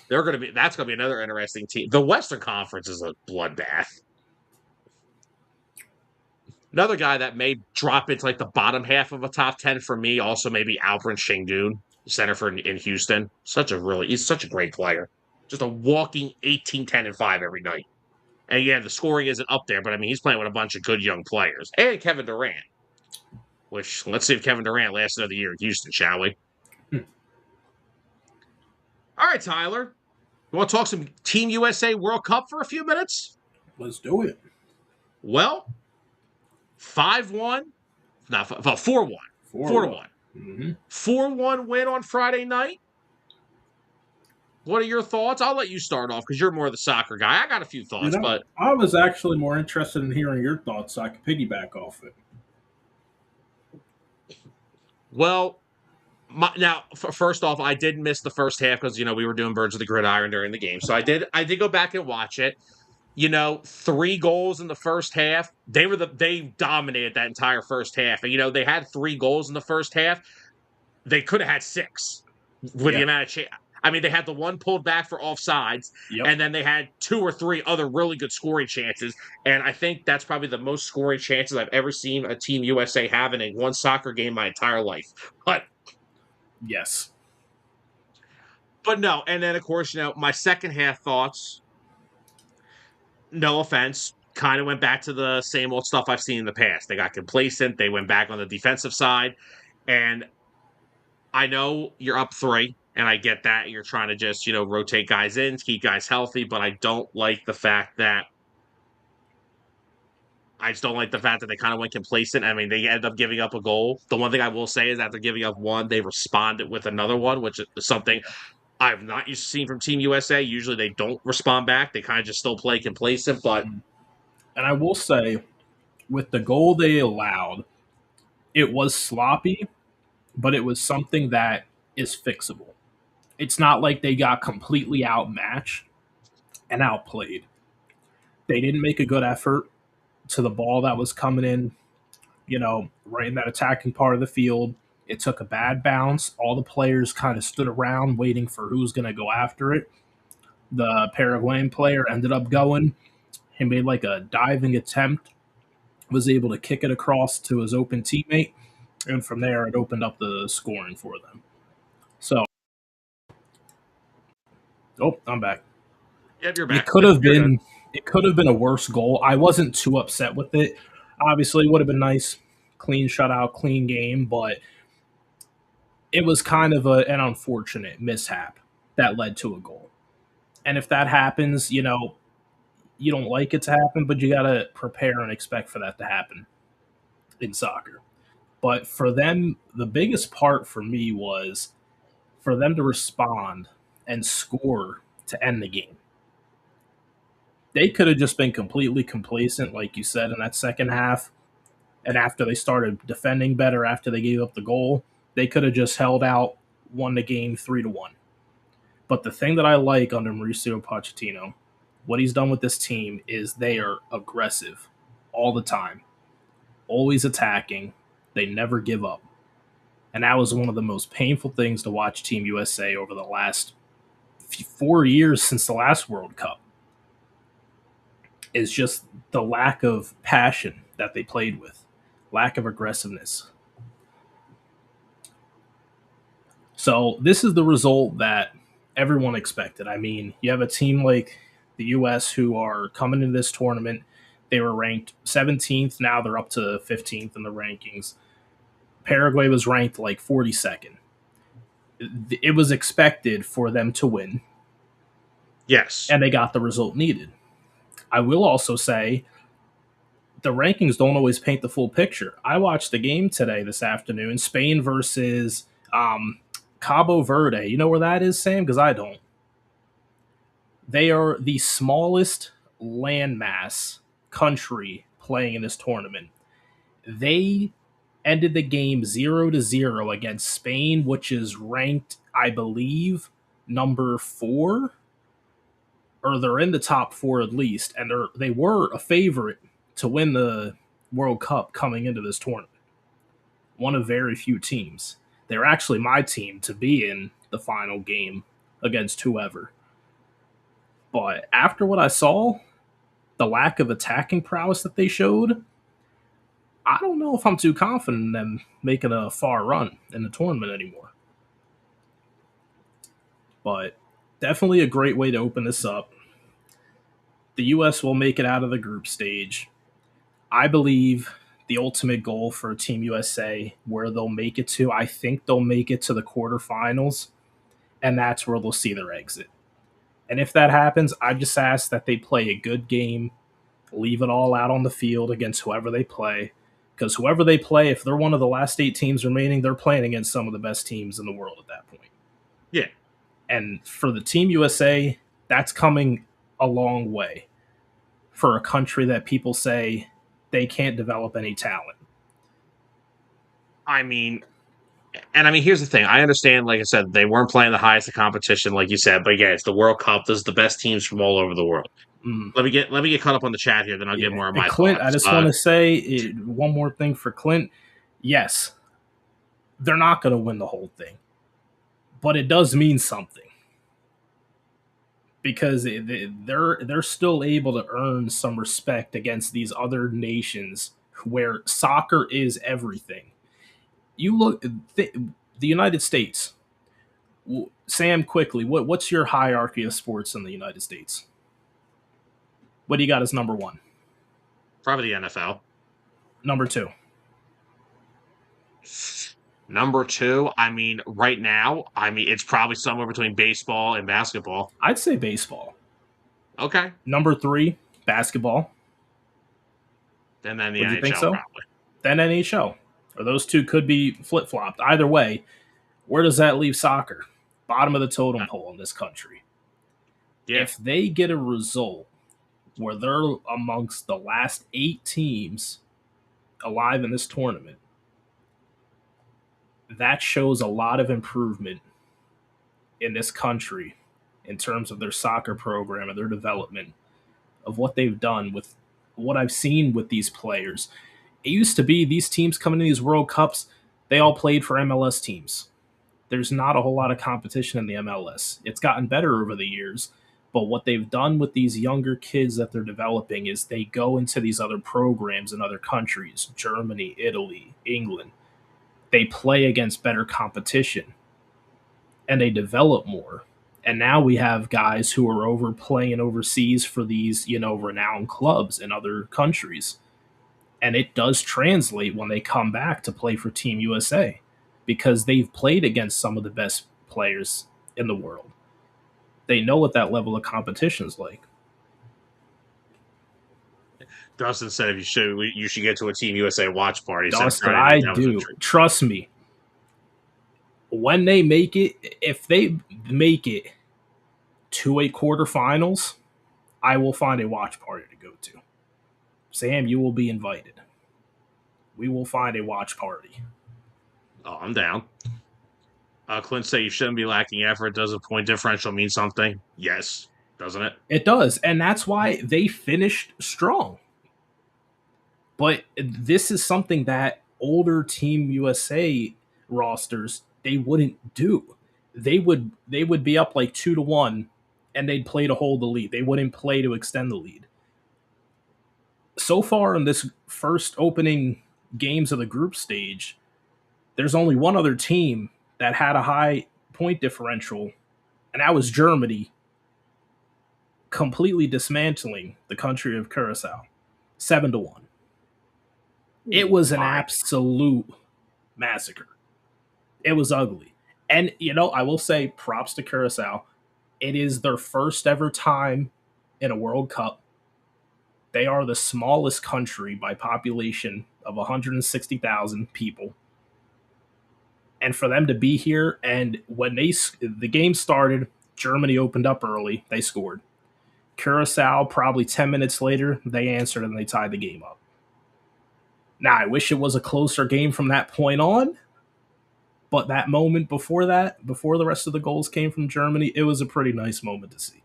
that's gonna be another interesting team. The Western Conference is a bloodbath. Another guy that may drop into like the bottom half of a top 10 for me, also maybe Alperen Şengün, center for in Houston. He's such a great player. Just a walking 18, 10, and 5 every night. And yeah, the scoring isn't up there, but I mean he's playing with a bunch of good young players. And Kevin Durant. Which let's see if Kevin Durant lasts another year in Houston, shall we? All right, Tyler. You want to talk some Team USA World Cup for a few minutes? Let's do it. Well, 5-1. No, 4-1. 4-1. Mm-hmm. 4-1 win on Friday night. What are your thoughts? I'll let you start off because you're more the soccer guy. I got a few thoughts, but I was actually more interested in hearing your thoughts so I could piggyback off it. well, first off, I did miss the first half because we were doing Birds of the Gridiron during the game, so I did go back and watch it. 3 goals in the first half. They dominated that entire first half, and they had 3 goals in the first half. they could have had 6 with the Yeah. amount of I mean, they had the one pulled back for offsides, Yep. and then they had 2 or 3 other really good scoring chances. And I think that's probably the most scoring chances I've ever seen a Team USA have in a one soccer game my entire life. But Yes. no, and then of course, my second half thoughts, no offense, kind of went back to the same old stuff I've seen in the past. They got complacent, they went back on the defensive side, and I know you're up 3, and I get that. You're trying to just, rotate guys in, keep guys healthy, but I just don't like the fact that they kind of went complacent. I mean, they ended up giving up a goal. The one thing I will say is after giving up one, they responded with another one, which is something I've not used to seeing from Team USA. Usually they don't respond back. They kind of just still play complacent, but And I will say, with the goal they allowed, it was sloppy, but it was something that is fixable. It's not like they got completely outmatched and outplayed. They didn't make a good effort to the ball that was coming in, right in that attacking part of the field. It took a bad bounce. All the players kind of stood around waiting for who's going to go after it. The Paraguayan player ended up going. He made like a diving attempt, was able to kick it across to his open teammate, and from there it opened up the scoring for them. So, I'm back. yep, you're It back. could Yep, have you're good. been it could have been a worse goal. I wasn't too upset with it. Obviously, it would have been nice, clean shutout, clean game, but it was kind of an unfortunate mishap that led to a goal. And if that happens, you don't like it to happen, but you got to prepare and expect for that to happen in soccer. But for them, the biggest part for me was for them to respond and score to end the game. They could have just been completely complacent, like you said, in that second half. And after they started defending better, after they gave up the goal, they could have just held out, won the game 3-1. But the thing that I like under Mauricio Pochettino, what he's done with this team is they are aggressive all the time, always attacking. They never give up. And that was one of the most painful things to watch Team USA over the last 4 years since the last World Cup. Is just the lack of passion that they played with, lack of aggressiveness. So this is the result that everyone expected. I mean, you have a team like the US who are coming into this tournament. They were ranked 17th. Now they're up to 15th in the rankings. Paraguay was ranked like 42nd. It was expected for them to win, Yes. and they got the result needed. I will also say the rankings don't always paint the full picture. I watched the game today, this afternoon, Spain versus Cabo Verde. You know where that is, Sam? Because I don't. They are the smallest landmass country playing in this tournament. They ended the game 0-0 against Spain, which is ranked, I believe, number 4, or they're in the top 4 at least, and they were a favorite to win the World Cup coming into this tournament. One of very few teams. They're actually my team to be in the final game against whoever. But after what I saw, the lack of attacking prowess that they showed, I don't know if I'm too confident in them making a far run in the tournament anymore. But definitely a great way to open this up. The U.S. will make it out of the group stage. I believe the ultimate goal for Team USA, where they'll make it to, I think they'll make it to the quarterfinals, and that's where they'll see their exit. And if that happens, I just ask that they play a good game, leave it all out on the field against whoever they play. Because whoever they play, if they're one of the last 8 teams remaining, they're playing against some of the best teams in the world at that point. Yeah. And for the Team USA, that's coming a long way for a country that people say they can't develop any talent. I mean, here's the thing. I understand, like I said, they weren't playing the highest of competition, like you said, but again, it's the World Cup. There's the best teams from all over the world. Mm. Let me get caught up on the chat here, then I'll give Yeah. more of And my Clint, I thoughts. just want to say one more thing for Clint. Yes, They're not going to win the whole thing, but it does mean something because they're still able to earn some respect against these other nations where soccer is everything. You look the United States. Sam, quickly, what's your hierarchy of sports in the United States? What do you got as number one? Probably the NFL. Number two? Number two, I mean, right now, I mean, it's probably somewhere between baseball and basketball. I'd say baseball. Okay. Number three, basketball. And then the Would you think NHL, so? probably. Then NHL. Or those two could be flip flopped. Either way, where does that leave soccer? Bottom of the totem pole in this country. Yeah. If they get a result where they're amongst the last 8 teams alive in this tournament, that shows a lot of improvement in this country in terms of their soccer program and their development of what they've done with what I've seen with these players. It used to be these teams coming to these World Cups, they all played for MLS teams. There's not a whole lot of competition in the MLS. It's gotten better over the years, but what they've done with these younger kids that they're developing is they go into these other programs in other countries, Germany, Italy, England. They play against better competition and they develop more. And now we have guys who are over playing overseas for these, renowned clubs in other countries. And it does translate when they come back to play for Team USA because they've played against some of the best players in the world. They know what that level of competition is like. Dustin said if you should get to a Team USA watch party. He said Dustin, Friday night I that was a do. treat. Trust me. When they make it, if they make it to a quarterfinals, I will find a watch party to go to. Sam, you will be invited. We will find a watch party. Oh, I'm down. Clint said you shouldn't be lacking effort. Does a point differential mean something? Yes, doesn't it? It does, and that's why they finished strong. But this is something that older Team USA rosters they wouldn't do. They would be up like 2-1 and they'd play to hold the lead. They wouldn't play to extend the lead. So far in this first opening games of the group stage, there's only one other team that had a high point differential, and that was Germany, completely dismantling the country of Curacao, 7-1. It was an absolute massacre. It was ugly. And, I will say props to Curacao. It is their first ever time in a World Cup. They are the smallest country by population of 160,000 people. And for them to be here, and when the game started, Germany opened up early. They scored. Curacao, probably 10 minutes later, they answered and they tied the game up. Now, I wish it was a closer game from that point on, but that moment before that, before the rest of the goals came from Germany, it was a pretty nice moment to see.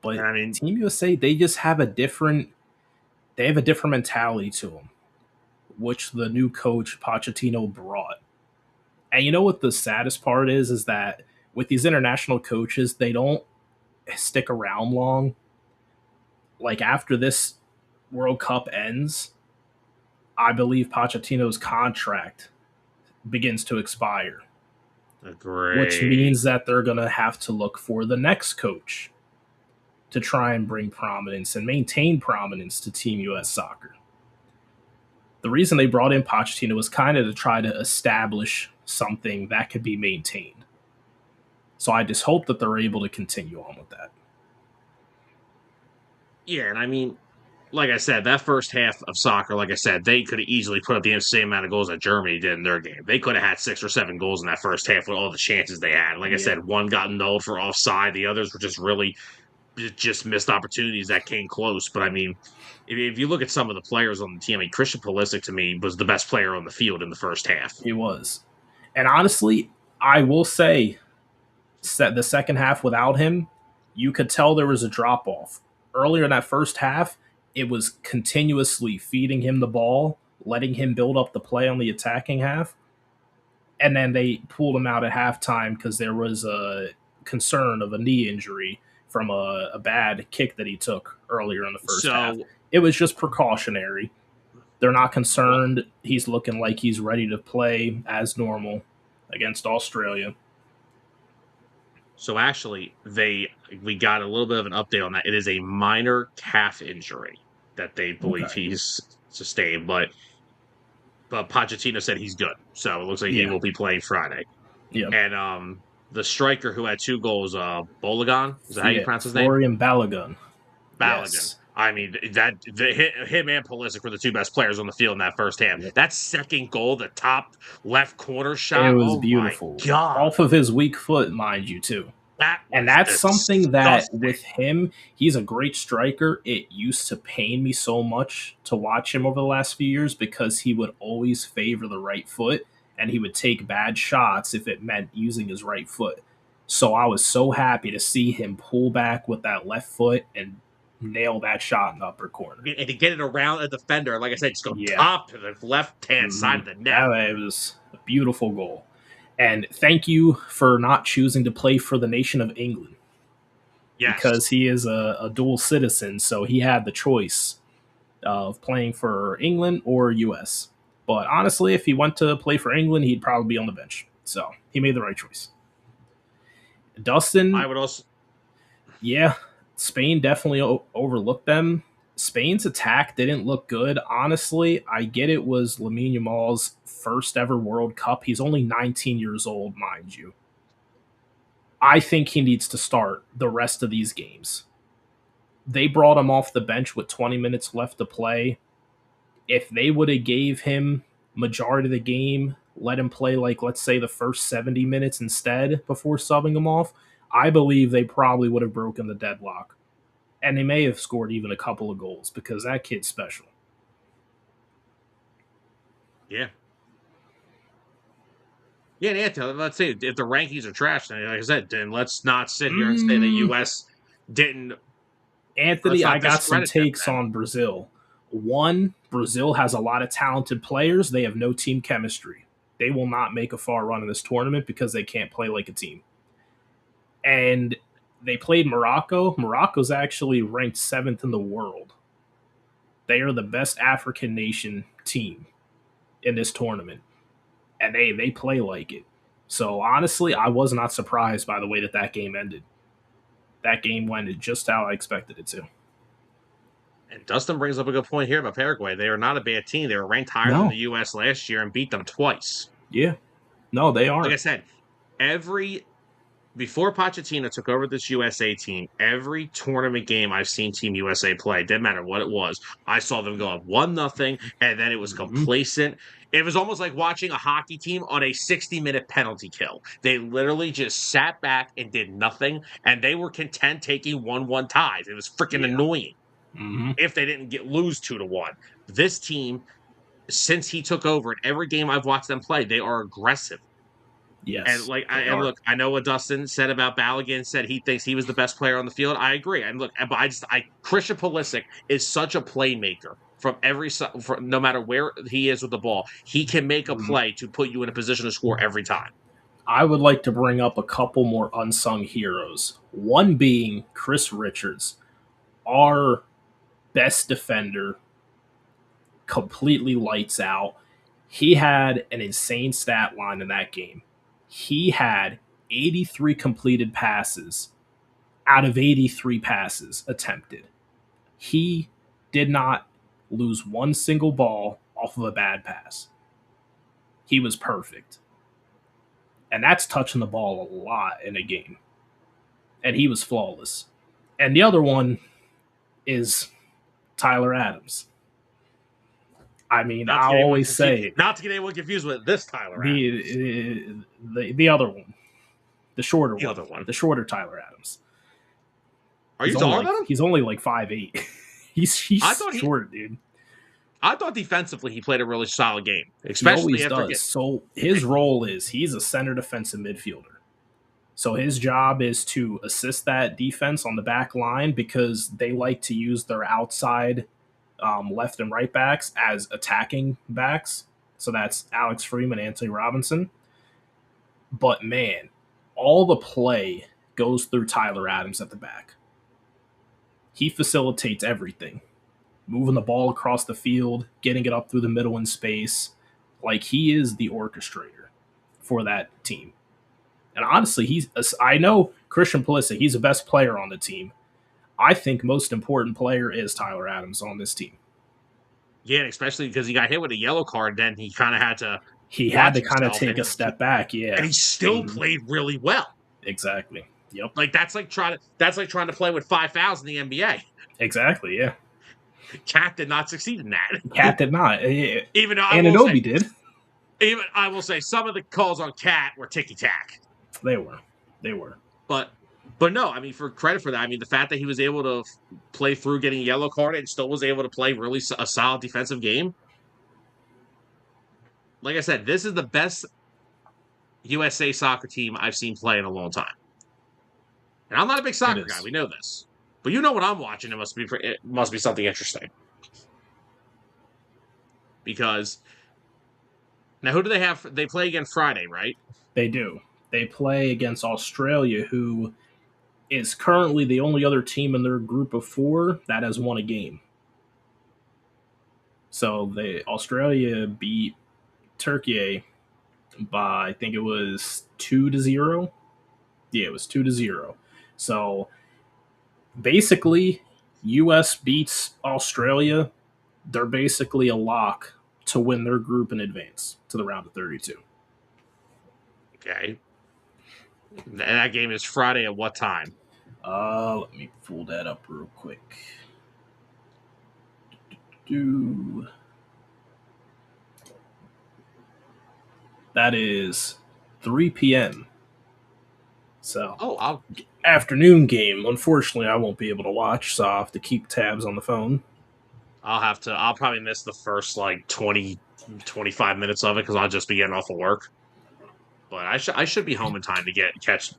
But I mean, Team USA, they just have a different mentality to them, which the new coach Pochettino brought. And you know what the saddest part is that with these international coaches, they don't stick around long. Like after this World Cup ends, I believe Pochettino's contract begins to expire. great. Which means that they're going to have to look for the next coach to try and bring prominence and maintain prominence to Team US Soccer. The reason they brought in Pochettino was kind of to try to establish something that could be maintained. So I just hope that they're able to continue on with that. Yeah, and I mean, like I said, that first half of soccer, like I said, they could have easily put up the same amount of goals that Germany did in their game. They could have had 6 or 7 goals in that first half with all the chances they had. Like I said, one got nulled for offside. The others were just really just missed opportunities that came close. But I mean, if you look at some of the players on the team, I mean, Christian Pulisic to me was the best player on the field in the first half. He was. And honestly, I will say the second half without him, you could tell there was a drop off. Earlier in that first half, it was continuously feeding him the ball letting him build up the play on the attacking half. And then they pulled him out at halftime because there was a concern of a knee injury from a bad kick that he took earlier in the first half. So, It was just precautionary. They're not what? concerned. He's looking like he's ready to play as normal against Australia. So actually, we got a little bit of an update on that. It is a minor calf injury that they believe Okay. he's sustained, but Pochettino said he's good, so it looks like he Yeah. will be playing Friday. Yeah. And the striker who had 2 goals, Bologan, is that how you Yeah. pronounce his name? Florian Balogun. Balogun. Yes. I mean, him and Pulisic were the 2 best players on the field in that first half. Yep. That second goal, the top left corner It shot, was oh my beautiful. god, Off of his weak foot, mind you, too. that And was that's something that disgusting. with him, he's a great striker. It used to pain me so much to watch him over the last few years because he would always favor the right foot and he would take bad shots if it meant using his right foot. So I was so happy to see him pull back with that left foot and nail that shot in the upper corner. And to get it around a defender, like I said, just go Yeah. top to the left-hand side of the net. It was a beautiful goal. And thank you for not choosing to play for the nation of England. Yes. Because he is a dual citizen, so he had the choice of playing for England or US. But honestly, if he went to play for England, he'd probably be on the bench. So he made the right choice. Dustin, I would also. yeah, Spain definitely overlooked them. Spain's attack didn't look good. Honestly, I get it was Lamine Yamal's first ever World Cup. He's only 19 years old, mind you. I think he needs to start the rest of these games. They brought him off the bench with 20 minutes left to play. If they would have gave him majority of the game, let him play like let's say the first 70 minutes instead before subbing him off, I believe they probably would have broken the deadlock. And they may have scored even a couple of goals because that kid's special. Yeah. Yeah, and Anthony, let's say if the rankings are trash, then like I said, then let's not sit here and say the U.S. didn't. Anthony, I got some discredit them takes then. on Brazil. One, Brazil has a lot of talented players. They have no team chemistry. They will not make a far run in this tournament because they can't play like a team. And they played Morocco. Morocco's actually ranked 7th in the world. They are the best African nation team in this tournament. And they play like it. So honestly, I was not surprised by the way that game ended. That game went just how I expected it to. And Dustin brings up a good point here about Paraguay. They are not a bad team. They were ranked higher than the U.S. last year and beat them twice. Yeah. No, they aren't. Like I said, before Pochettino took over this USA team, every tournament game I've seen Team USA play, didn't matter what it was, I saw them go up 1-0, and then it was complacent. It was almost like watching a hockey team on a 60-minute penalty kill. They literally just sat back and did nothing, and they were content taking 1-1 ties. It was freaking annoying if they didn't lose 2-1. This team, since he took over, in every game I've watched them play, they are aggressive. Yes. And look, I know what Dustin said about Balogun. Said he thinks he was the best player on the field. I agree. And look, but Christian Pulisic is such a playmaker from no matter where he is with the ball. He can make a play to put you in a position to score every time. I would like to bring up a couple more unsung heroes. One being Chris Richards, our best defender, completely lights out. He had an insane stat line in that game. He had 83 completed passes out of 83 passes attempted. He did not lose one single ball off of a bad pass. He was perfect. And that's touching the ball a lot in a game. And he was flawless. And the other one is Tyler Adams. I mean, I'll always say it. Not to get anyone confused with this Tyler Adams. The other one. The shorter one. The other one. The shorter Tyler Adams. Are you talking about him? He's only like 5'8". He's short, dude. I thought defensively he played a really solid game. Especially he always does. So his role is he's a center defensive midfielder. So his job is to assist that defense on the back line because they like to use their outside left and right backs as attacking backs. So that's Alex Freeman, Anthony Robinson. But man, all the play goes through Tyler Adams at the back. He facilitates everything, moving the ball across the field, getting it up through the middle in space. Like, he is the orchestrator for that team. And honestly, I know Christian Pulisic, he's the best player on the team. I think most important player is Tyler Adams on this team. Yeah, especially because he got hit with a yellow card, then he kind of had to He had watch to kind of himself, take a step back, yeah. and he still played really well. Exactly. Yep. Like that's like trying to play with 5 fouls in the NBA. Exactly. Yeah. Cat did not succeed in that. Cat did not. Even though Anunoby did. Even I will say some of the calls on Cat were ticky tack. They were. But no, I mean, for credit for that, I mean, the fact that he was able to play through getting a yellow card and still was able to play really a solid defensive game. Like I said, this is the best USA soccer team I've seen play in a long time. And I'm not a big soccer guy. We know this. But you know what I'm watching. It must be something interesting. Because now who do they have? They play again Friday, right? They do. They play against Australia, who is currently the only other team in their group of 4 that has won a game. So Australia beat Turkey by, I think it was 2-0. Yeah, it was 2-0. So basically, US beats Australia. They're basically a lock to win their group and advance to the round of 32. Okay. And that game is Friday at what time? Let me pull that up real quick. That is 3 p.m. So, afternoon game. Unfortunately, I won't be able to watch, so I'll have to keep tabs on the phone. I'll probably miss the first, 20, 25 minutes of it because I'll just be getting off of work. But I should be home in time to catch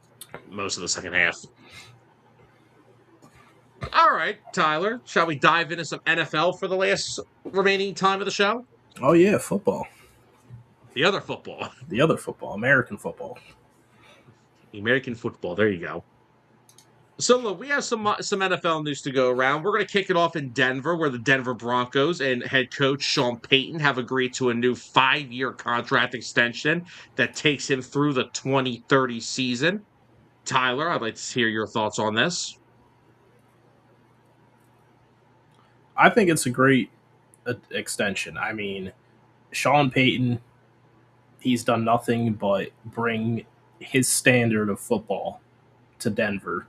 most of the second half. All right, Tyler, shall we dive into some NFL for the last remaining time of the show? Oh, yeah, football. The other football. American football. American football, there you go. So, look, we have some NFL news to go around. We're going to kick it off in Denver, where the Denver Broncos and head coach Sean Payton have agreed to a new 5-year contract extension that takes him through the 2030 season. Tyler, I'd like to hear your thoughts on this. I think it's a great extension. I mean, Sean Payton, he's done nothing but bring his standard of football to Denver.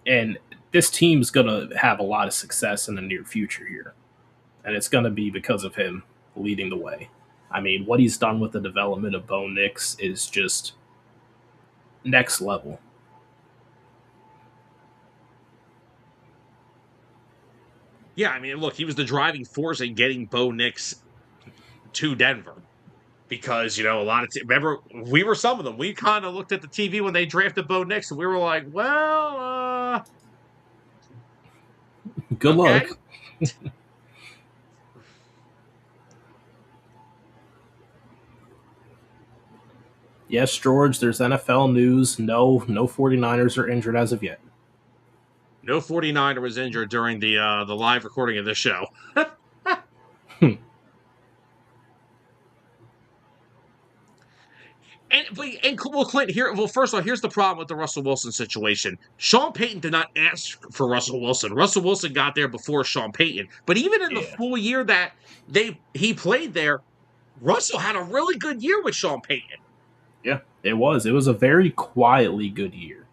And this team's going to have a lot of success in the near future here. And it's going to be because of him leading the way. I mean, what he's done with the development of Bo Nix is just next level. Yeah, I mean, look, he was the driving force in getting Bo Nix to Denver. Because, a lot of remember, we were some of them. We kind of looked at the TV when they drafted Bo Nix, and we were like, well, good luck. Yes, George, there's NFL news. No 49ers are injured as of yet. No 49er was injured during the live recording of this show. And Clint, here. Well, first of all, here's the problem with the Russell Wilson situation. Sean Payton did not ask for Russell Wilson. Russell Wilson got there before Sean Payton. But even in the full year that he played there, Russell had a really good year with Sean Payton. Yeah, it was. It was a very quietly good year.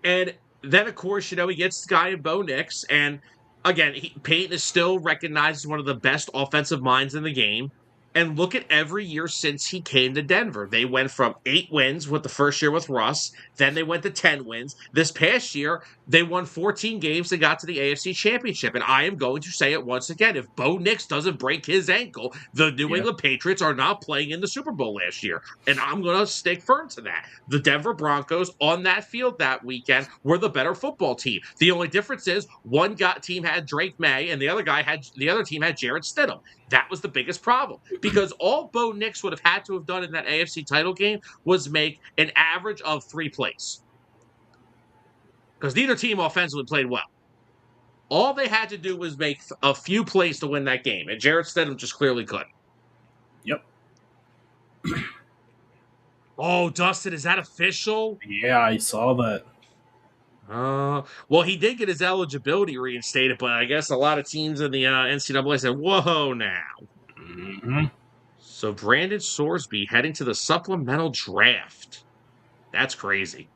And then, of course, he gets the guy in Bo Nix. And again, Payton is still recognized as one of the best offensive minds in the game. And look at every year since he came to Denver. They went from 8 wins with the first year with Russ. Then they went to 10 wins. This past year, they won 14 games and got to the AFC Championship. And I am going to say it once again. If Bo Nix doesn't break his ankle, the New Yeah. England Patriots are not playing in the Super Bowl last year. And I'm going to stick firm to that. The Denver Broncos on that field that weekend were the better football team. The only difference is team had Drake May and the other team had Jarrett Stidham. That was the biggest problem because all Bo Nix would have had to have done in that AFC title game was make an average of 3 plays because neither team offensively played well. All they had to do was make a few plays to win that game, and Jarrett Stidham just clearly couldn't. Yep. Oh, Dustin, is that official? Yeah, I saw that. Well, he did get his eligibility reinstated, but I guess a lot of teams in the NCAA said, "Whoa, now." Mm-hmm. So Brandon Sorsby heading to the supplemental draft. That's crazy.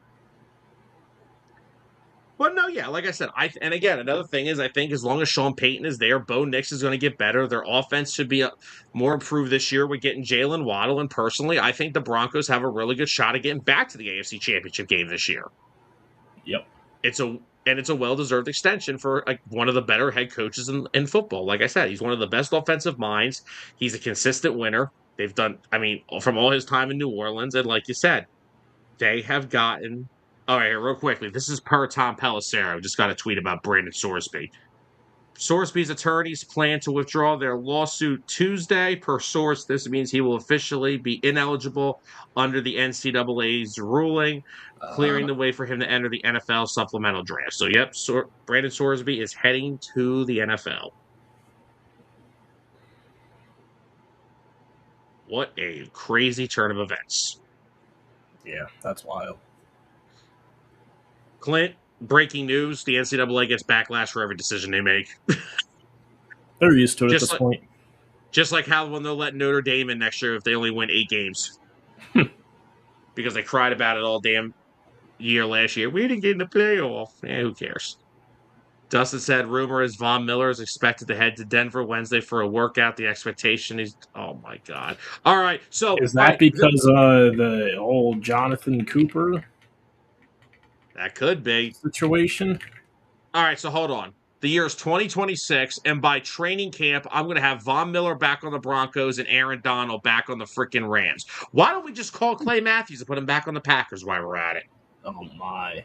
But no, yeah, like I said, and again, another thing is I think as long as Sean Payton is there, Bo Nix is going to get better. Their offense should be more improved this year with getting Jalen Waddle. And personally, I think the Broncos have a really good shot at getting back to the AFC Championship game this year. Yep. It's a well-deserved extension for like one of the better head coaches in football. Like I said, he's one of the best offensive minds. He's a consistent winner. They've done, I mean, from all his time in New Orleans, and like you said, they have gotten. All right, real quickly. This is per Tom Pelissero. Just got a tweet about Brandon Sorsby. Sorsby's attorneys plan to withdraw their lawsuit Tuesday. Per source, this means he will officially be ineligible under the NCAA's ruling, clearing the way for him to enter the NFL supplemental draft. So, yep, Brandon Sorsby is heading to the NFL. What a crazy turn of events. Yeah, that's wild. Clint, breaking news: the NCAA gets backlash for every decision they make. They're used to it at this point. Just like how when they'll let Notre Dame in next year if they only win 8 games. Because they cried about it all damn year last year. We didn't get in the playoff. Who cares? Dustin said, rumor is Von Miller is expected to head to Denver Wednesday for a workout. The expectation is, oh my God. All right. So, is that because the old Jonathan Cooper that could be situation? All right. So hold on. The year is 2026, and by training camp, I'm going to have Von Miller back on the Broncos and Aaron Donald back on the freaking Rams. Why don't we just call Clay Matthews and put him back on the Packers while we're at it? Oh, my.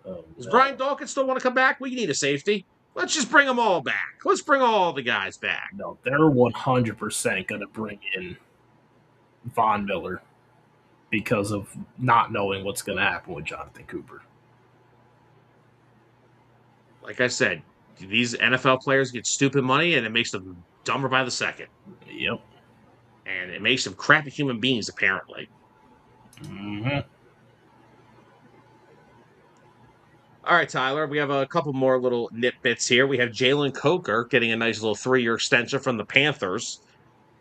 Oh, Does no. Brian Dawkins still want to come back? We need a safety. Let's just bring them all back. Let's bring all the guys back. No, they're 100% going to bring in Von Miller because of not knowing what's going to happen with Jonathan Cooper. Like I said, these NFL players get stupid money, and it makes them dumber by the second. Yep. And it makes them crappy human beings, apparently. Mm-hmm. All right, Tyler, we have a couple more little nitbits here. We have Jalen Coker getting a nice little 3-year extension from the Panthers.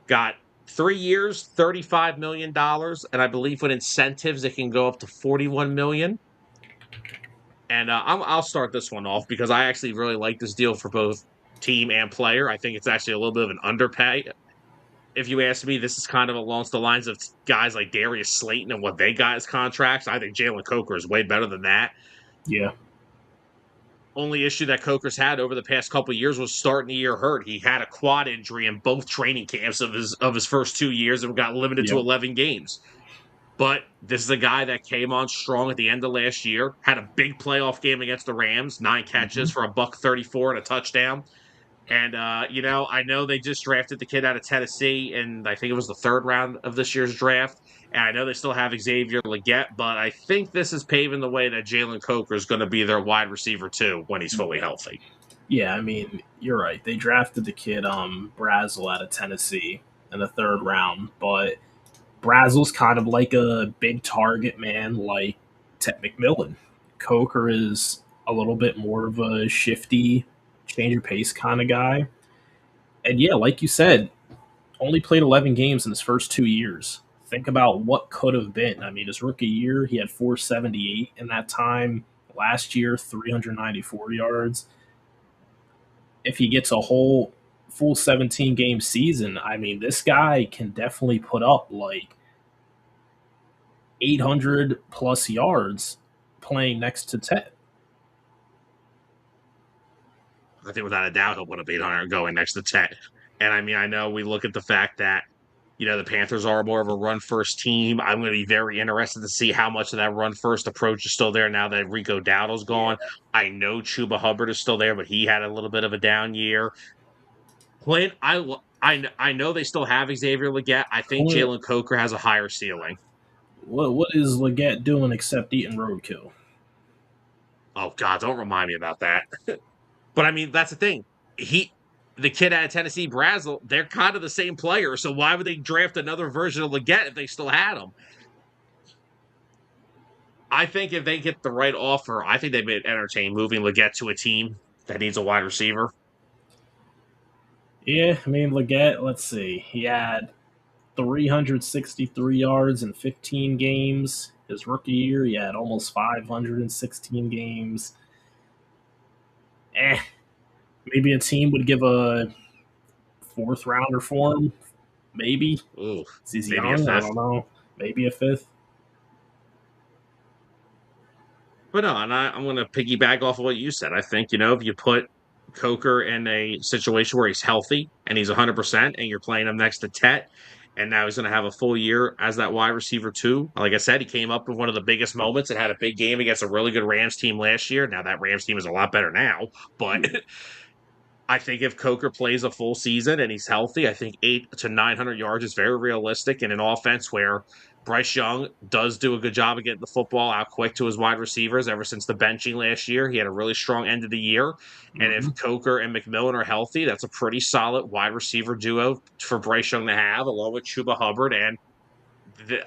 Got 3 years, $35 million, and I believe with incentives, it can go up to $41 million. And I'll start this one off because I actually really like this deal for both team and player. I think it's actually a little bit of an underpay. If you ask me, this is kind of along the lines of guys like Darius Slayton and what they got as contracts. I think Jalen Coker is way better than that. Yeah. Only issue that Coker's had over the past couple of years was starting the year hurt. He had a quad injury in both training camps of his first 2 years and got limited to 11 games. But this is a guy that came on strong at the end of last year, had a big playoff game against the Rams, 9 catches for $134 and a touchdown. And, I know they just drafted the kid out of Tennessee, and I think it was the 3rd round of this year's draft. And I know they still have Xavier Legette, but I think this is paving the way that Jalen Coker is going to be their wide receiver, too, when he's fully healthy. Yeah, I mean, you're right. They drafted the kid Brazel out of Tennessee in the 3rd round, but Brazel's kind of like a big target man like Ted McMillan. Coker is a little bit more of a shifty, change of pace kind of guy. And yeah, like you said, only played 11 games in his first 2 years. Think about what could have been. I mean, his rookie year, he had 478 in that time. Last year, 394 yards. If he gets a whole full 17 game season, I mean, this guy can definitely put up like 800 plus yards playing next to Ted. I think without a doubt he'll put up 800 going next to Tet. And I mean, I know we look at the fact that the Panthers are more of a run first team. I'm going to be very interested to see how much of that run first approach is still there now that Rico Dowdle's Yeah. gone. I know Chuba Hubbard is still there, but he had a little bit of a down year. Clint, I know they still have Xavier Legette. I think What, Jalen Coker has a higher ceiling. what is Leggett doing except eating roadkill? Oh God, don't remind me about that. But I mean, that's the thing. The kid out of Tennessee, Brazel, they're kind of the same player. So why would they draft another version of Leggett if they still had him? I think if they get the right offer, I think they would entertain moving Leggett to a team that needs a wide receiver. Yeah, I mean, Leggett, let's see. He had 363 yards in 15 games. His rookie year, he had almost 516 games. Eh, maybe a team would give a fourth rounder for him. Maybe. Ooh, He's maybe a young. I fifth. don't know. Maybe a fifth. But no, and I'm going to piggyback off of what you said. I think, if you put Coker in a situation where he's healthy and he's 100% and you're playing him next to Tet, and now he's going to have a full year as that wide receiver too. Like I said, he came up with one of the biggest moments and had a big game against a really good Rams team last year. Now that Rams team is a lot better now, but I think if Coker plays a full season and he's healthy, I think 800 to 900 yards is very realistic in an offense where Bryce Young does do a good job of getting the football out quick to his wide receivers ever since the benching last year. He had a really strong end of the year. And if Mm-hmm. Coker and McMillan are healthy, that's a pretty solid wide receiver duo for Bryce Young to have, along with Chuba Hubbard. And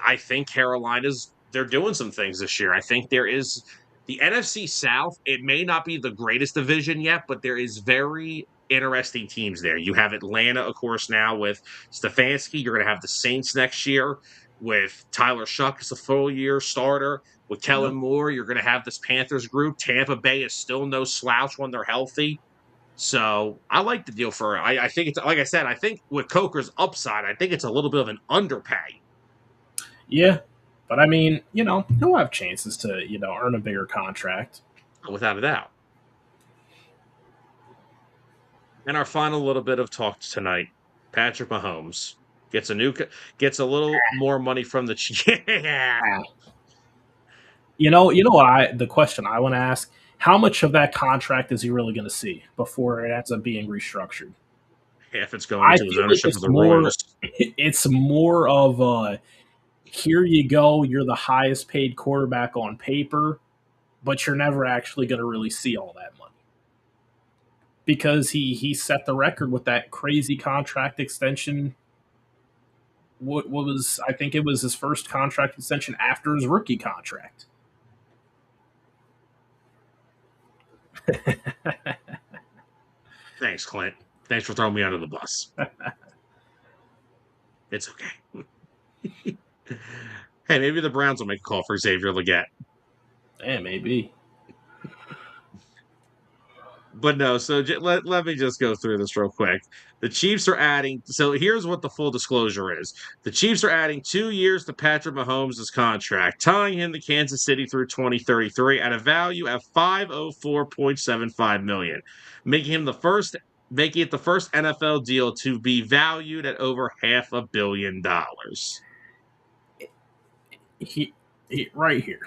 I think Carolina's they're doing some things this year. I think there is the NFC South. It may not be the greatest division yet, but there is very interesting teams there. You have Atlanta, of course, now with Stefanski. You're going to have the Saints next year with Tyler Shuck as a full year starter. With Kellen Yep. Moore, you're going to have this Panthers group. Tampa Bay is still no slouch when they're healthy. So I like the deal for. I think it's like I said. I think with Coker's upside, I think it's a little bit of an underpay. Yeah. But I mean, he'll have chances to, earn a bigger contract. Without a doubt. And our final little bit of talk tonight, Patrick Mahomes gets a little more money from the yeah. The question I want to ask, how much of that contract is he really going to see before it ends up being restructured? If it's going I into his feel like ownership of the Royals. it's more of a here you go, you're the highest paid quarterback on paper, but you're never actually going to really see all that money. Because he set the record with that crazy contract extension. What was I think it was his first contract extension after his rookie contract. Thanks, Clint. Thanks for throwing me under the bus. It's okay. Hey, maybe the Browns will make a call for Xavier Legette. Yeah, maybe. But no, so let me just go through this real quick. The Chiefs are adding, so here's what the full disclosure is. The Chiefs are adding 2 years to Patrick Mahomes' contract, tying him to Kansas City through 2033 at a value of $504.75 million, making it the first NFL deal to be valued at over $500 million. He right here,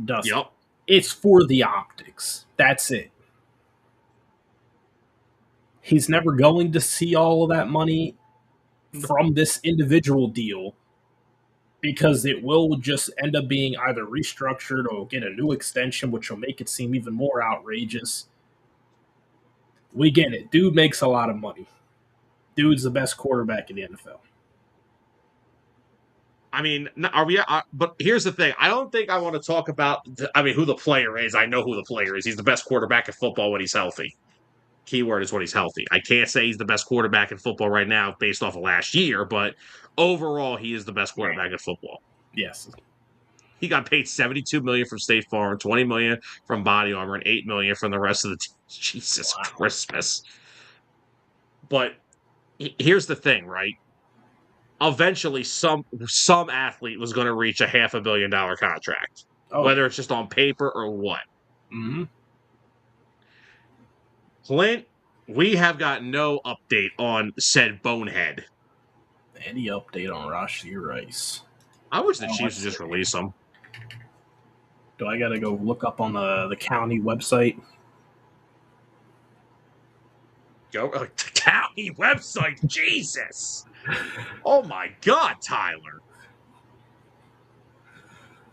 Dustin. Yep. It's for the optics. That's it. He's never going to see all of that money from this individual deal because it will just end up being either restructured or get a new extension, which will make it seem even more outrageous. We get it. Dude makes a lot of money. Dude's the best quarterback in the NFL. I mean, are we? But here's the thing. I don't think I want to talk about. Who the player is. I know who the player is. He's the best quarterback in football when he's healthy. Keyword is when he's healthy. I can't say he's the best quarterback in football right now based off of last year, but overall, he is the best quarterback in football. Yes. He got paid $72 million from State Farm, $20 million from Body Armor, and $8 million from the rest of the team. Jesus Wow. Christmas. But here's the thing, right? Eventually, some athlete was going to reach a $500 million contract, Oh whether yeah. it's just on paper or what. Mm-hmm. Clint, we have got no update on said bonehead. Any update on Rashi Rice? I wish the Oh, Chiefs would let's just see. release him. Do I gotta go look up on the county website? Go the county website. Jesus. Oh my God, Tyler.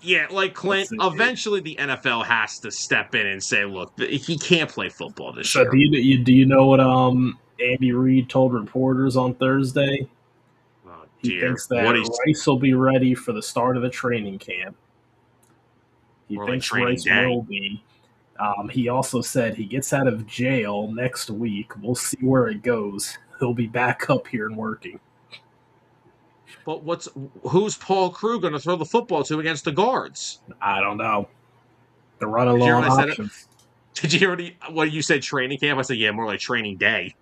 Yeah, like Let's Clint, see. eventually the NFL has to step in and say, look, he can't play football this So year. do you know what Andy Reid told reporters on Thursday? Oh, He dear. thinks that What he's Rice will be ready for the start of the training camp. He more like thinks training Rice day. will be. He also said he gets out of jail next week. We'll see where it goes. He'll be back up here and working. But who's Paul Crew going to throw the football to against the guards? I don't know. They're running Did you low hear on what I said? options. Did you hear what you said? Training camp? I said, yeah, more like training day.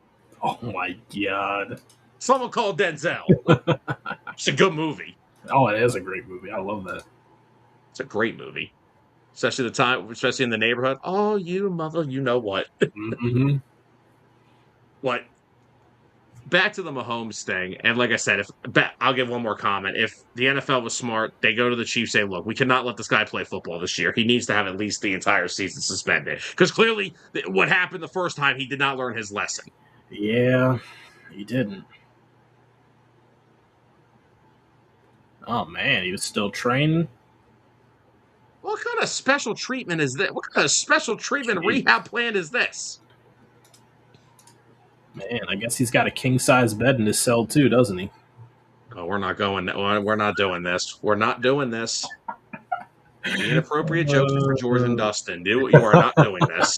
Oh my god. Someone called Denzel. It's a good movie. Oh, it is a great movie. I love that. It's a great movie, especially in the neighborhood. Oh, you mother, you know what? Mm-hmm. What? Back to the Mahomes thing, and like I said, I'll give one more comment. If the NFL was smart, they go to the Chiefs, say, "Look, we cannot let this guy play football this year. He needs to have at least the entire season suspended." Because clearly, what happened the first time, he did not learn his lesson. Yeah, he didn't. Oh man, he was still training. What kind of special treatment is this? What kind of special treatment Jeez. rehab plan is this? Man, I guess he's got a king size bed in his cell too, doesn't he? Oh, we're not going. We're not doing this. We're not doing this. Inappropriate jokes for George and Dustin. You are not doing this.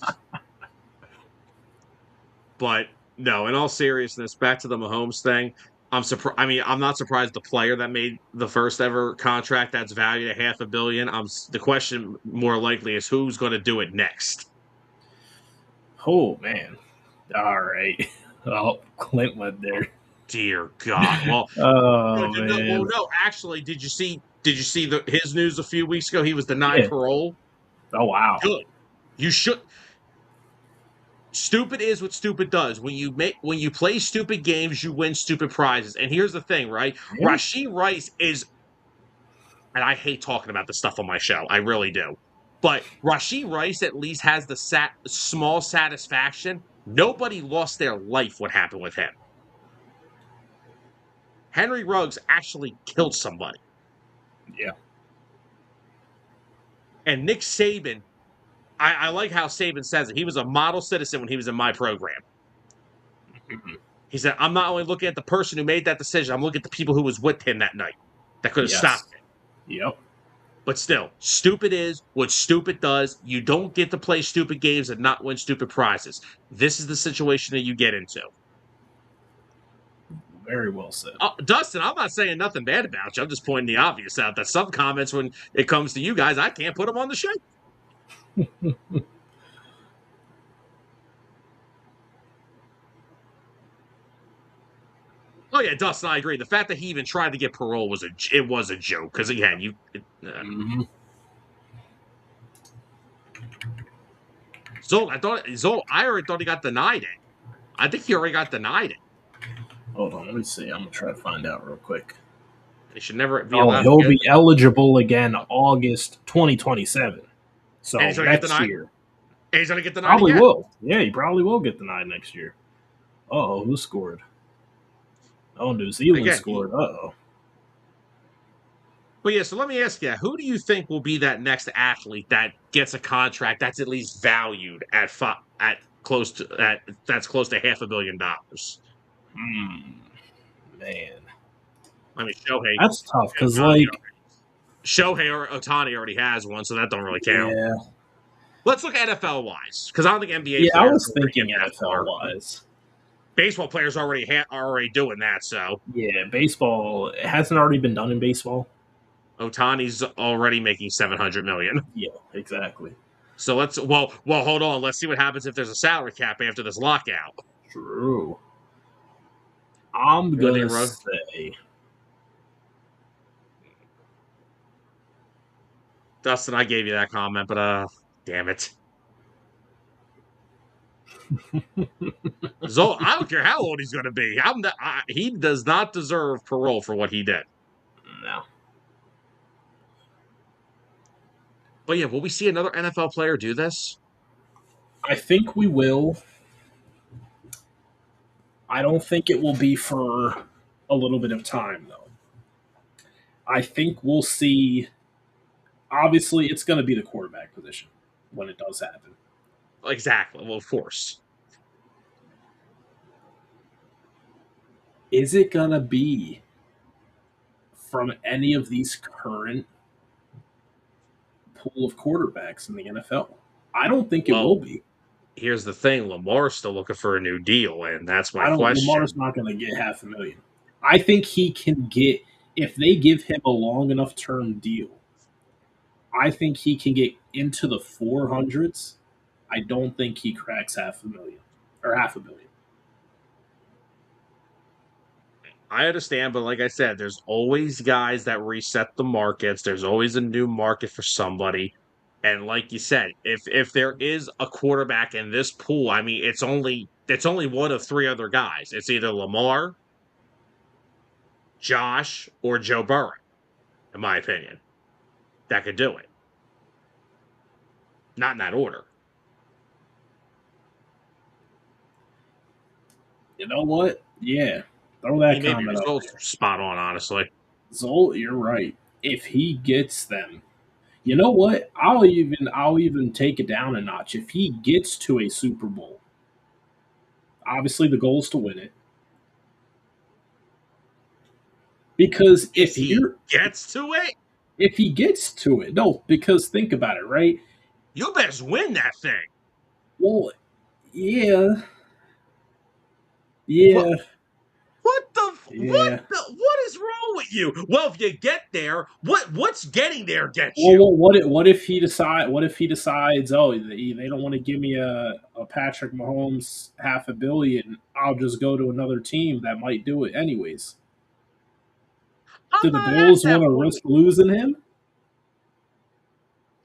But no, in all seriousness, back to the Mahomes thing. I'm surprised. I mean, I'm not surprised the player that made the first ever contract that's valued at $500 million. The question more likely is who's going to do it next. Oh man. All right. Oh, Clint went there. Dear God. Well, Oh man. no. Actually, Did you see his news a few weeks ago? He was denied Yeah. parole. Oh wow. Good. You should. Stupid is what stupid does. When you play stupid games, you win stupid prizes. And here's the thing, right? Yeah. Rashee Rice is, and I hate talking about this stuff on my show. I really do. But Rashee Rice at least has the small satisfaction. Nobody lost their life. What happened with him? Henry Ruggs actually killed somebody, Yeah. and Nick Saban. I like how Saban says it. He was a model citizen when he was in my program. Mhm. He said, I'm not only looking at the person who made that decision, I'm looking at the people who was with him that night that could have stopped Yes. it. Yep. But still, stupid is what stupid does. You don't get to play stupid games and not win stupid prizes. This is the situation that you get into. Very well said. Dustin, I'm not saying nothing bad about you. I'm just pointing the obvious out that some comments when it comes to you guys, I can't put them on the show. Oh yeah, Dustin, I agree. The fact that he even tried to get parole was a joke because again, Mm-hmm. I already thought he got denied it. I think he already got denied it. Hold on, let me see. I'm gonna try to find out real quick. He should never be Oh, allowed to he'll get. be eligible again August 2027. And So he's gonna get next denied. year. And he's gonna get denied Probably again. will. Yeah, he probably will get denied next year. Oh, who scored? Oh, New Zealand Again, scored. Oh. but yeah. So let me ask you, who do you think will be that next athlete that gets a contract that's at least valued at that's close to $500 million? Hmm. Man. I mean, Shohei That's tough because, Otani, like, Shohei or Otani already has one, so that don't really count. yeah. Let's look NFL wise, because I don't think NBA Yeah, I players was already get thinking that NFL far. wise. Baseball players are already doing that. So Yeah, baseball. It hasn't already been done in baseball. Otani's already making 700 million. Yeah, exactly. So hold on. Let's see what happens if there's a salary cap after this lockout. True. I'm You know, gonna say Dustin, I gave you that comment, but damn it. Zoe, I don't care how old he's going to be. He does not deserve parole for what he did. no. But yeah, will we see another NFL player do this? I think we will. I don't think it will be for a little bit of time though. I think we'll see. Obviously, it's going to be the quarterback position when it does happen. Exactly. Well, of course. Is it going to be from any of these current pool of quarterbacks in the NFL? I don't think it will Well, be. here's the thing: Lamar's still looking for a new deal, and that's my I don't. question. Lamar's not going to get $500,000. I think he can get if they give him a long enough term deal. I think he can get into the 400s. I don't think he cracks $500,000 or $500,000. I understand, but like I said, there's always guys that reset the markets. There's always a new market for somebody. And like you said, if there is a quarterback in this pool, I mean, it's only one of three other guys. It's either Lamar, Josh, or Joe Burrow, in my opinion, that could do it. Not in that order. You know what? Yeah, throw He that may be comment up results there. spot on, honestly. Zol, you're right. If he gets them, you know what? I'll even take it down a notch. If he gets to a Super Bowl, obviously the goal is to win it. Because If he gets to it, if he gets to it, no, because think about it, right? you best win that thing. Well, yeah, What yeah, yeah. what is wrong with you? Well, if you get there, what's getting there gets Well, you? what if he decides, oh, they don't want to give me a Patrick Mahomes $500,000, I'll just go to another team that might do it anyways. Do I'm the not at Bills that want to risk point. losing him?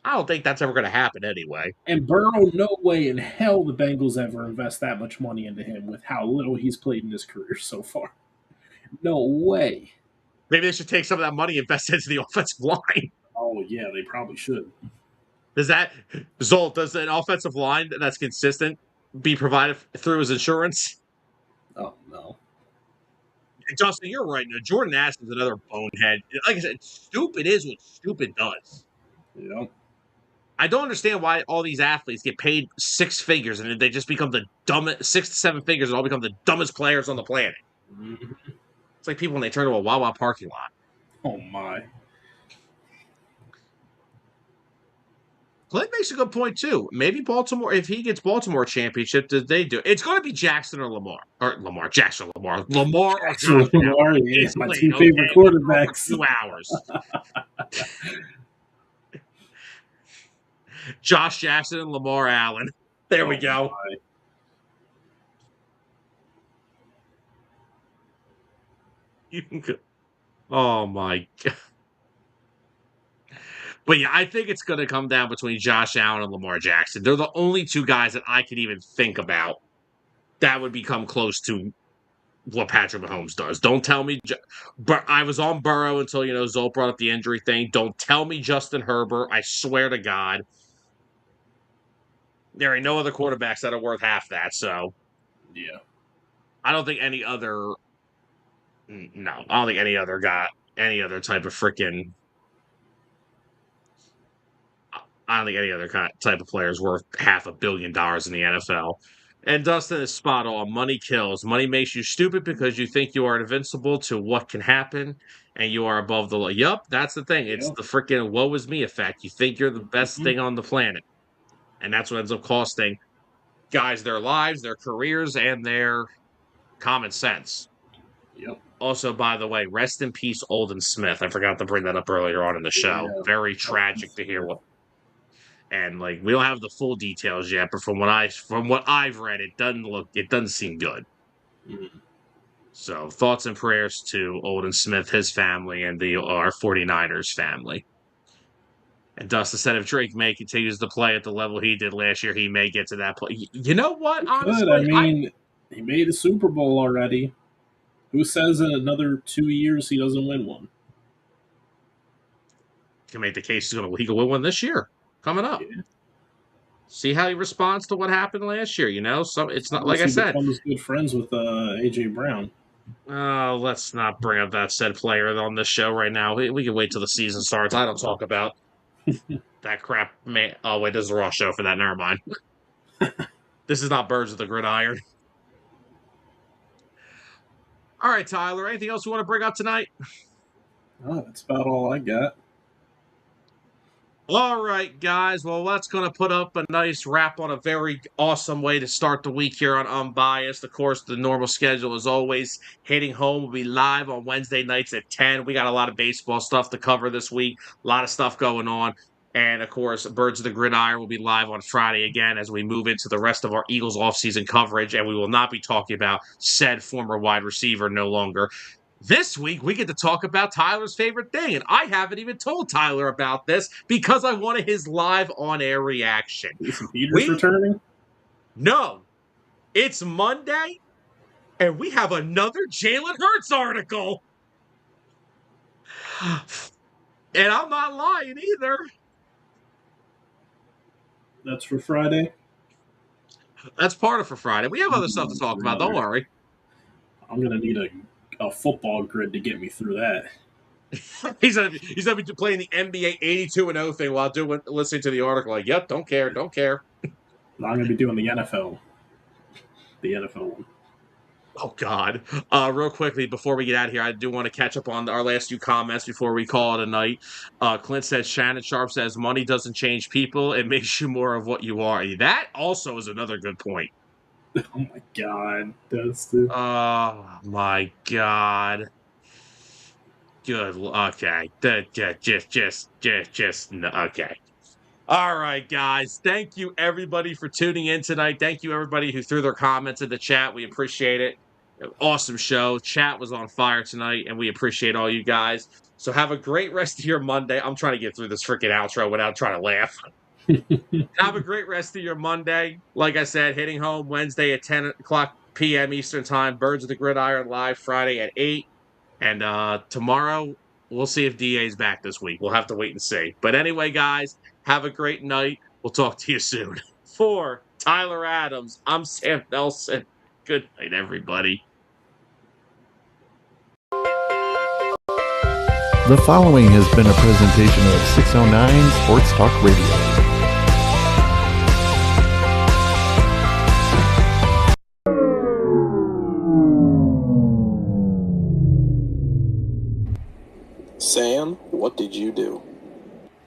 I don't think that's ever going to happen anyway. And Burrow, no way in hell the Bengals ever invest that much money into him with how little he's played in his career so far. No way. Maybe they should take some of that money and invest it into the offensive line. Oh yeah, they probably should. Does that Zolt, does an offensive line that's consistent be provided through his insurance? Oh no. Justin, you're right. Now, Jordan Ash is another bonehead. Like I said, stupid is what stupid does. Yep. I don't understand why all these athletes get paid six figures and they just become the dumbest 6 to 7 figures and all become the dumbest players on the planet. Mhm. It's like people when they turn to a Wawa parking lot. Oh my. Clint makes a good point too. Maybe Baltimore, if he gets Baltimore a championship, did they do it? It's going to be Jackson or Lamar. Or Lamar, Jackson or Lamar. Lamar or Actually, Josh Allen. Lamar, yeah, It's my late, two okay? favorite We can go for quarterbacks. 2 hours. Josh Jackson and Lamar Allen. There we Oh go. my. You can go. Oh my god. But yeah, I think it's going to come down between Josh Allen and Lamar Jackson. They're the only two guys that I could even think about that would become close to what Patrick Mahomes does. Don't tell me, but I was on Burrow until Zolt brought up the injury thing. Don't tell me Justin Herbert. I swear to God, there ain't no other quarterbacks that are worth half that. So Yeah. I don't think any other. No, I don't think any other got any other type of freaking. I don't think any other type of player is worth $500 million in the NFL. And Dustin is spot on. Money kills. Money makes you stupid because you think you are invincible to what can happen and you are above the law. Yup, that's the thing. It's Yeah. the freaking woe is me effect. You think you're the best Mhm. thing on the planet. And that's what ends up costing guys their lives, their careers, and their common sense. Yep. Also, by the way, rest in peace, Olden Smith. I forgot to bring that up earlier on in the show. Yeah. Very Oh, tragic to hear what. And like we don't have the full details yet, but from what I've read, it doesn't seem good. mhm. So thoughts and prayers to Olden Smith, his family, and our 49ers family. And Dustin said if Drake May continues to play at the level he did last year, he may get to that point. You know what? He could. I Honestly, I mean, he made a Super Bowl already. Who says in another 2 years he doesn't win one? can make the case he can win one this year coming up. Yeah. See how he responds to what happened last year. So it's not like Unless I he said. becomes good friends with AJ Brown. Let's not bring up that said player on this show right now. We can wait till the season starts. I don't talk about that crap. Man, oh wait, this is the Raw show for that. Never mind. This is not Birds of the Gridiron. All right, Tyler. Anything else you want to bring up tonight? Oh, that's about all I got. All right, guys. Well, that's going to put up a nice wrap on a very awesome way to start the week here on Unbiased. Of course, the normal schedule is always hitting home. We'll be live on Wednesday nights at 10. We got a lot of baseball stuff to cover this week, a lot of stuff going on. And, of course, Birds of the Gridiron will be live on Friday again as we move into the rest of our Eagles offseason coverage. And we will not be talking about said former wide receiver no longer. This week, we get to talk about Tyler's favorite thing, and I haven't even told Tyler about this because I wanted his live on-air reaction. Jason Peters returning? No. It's Monday, and we have another Jalen Hurts article. And I'm not lying either. That's for Friday? That's part of for Friday. We have other stuff to talk about. Don't worry. I'm going to need a football grid to get me through that. He's gonna be playing the NBA 82-0 thing while listening to the article. Like, yep, don't care. I'm going to be doing the NFL one. Oh, God. Real quickly, before we get out of here, I do want to catch up on our last few comments before we call it a night. Clint says, Shannon Sharp says, money doesn't change people. It makes you more of what you are. That also is another good point. Oh, my God. Dustin. Oh, my God. Good. Okay. Okay. All right, guys. Thank you, everybody, for tuning in tonight. Thank you, everybody who threw their comments in the chat. We appreciate it. Awesome show. Chat was on fire tonight, and we appreciate all you guys. So have a great rest of your Monday. I'm trying to get through this freaking outro without trying to laugh. Have a great rest of your Monday. Like I said, hitting home Wednesday at 10 o'clock p.m. Eastern Time. Birds of the Gridiron live Friday at 8. And tomorrow, we'll see if DA's back this week. We'll have to wait and see. But anyway, guys, have a great night. We'll talk to you soon. For Tyler Adams, I'm Sam Nelson. Good night, everybody. The following has been a presentation of 609 Sports Talk Radio. Sam, what did you do?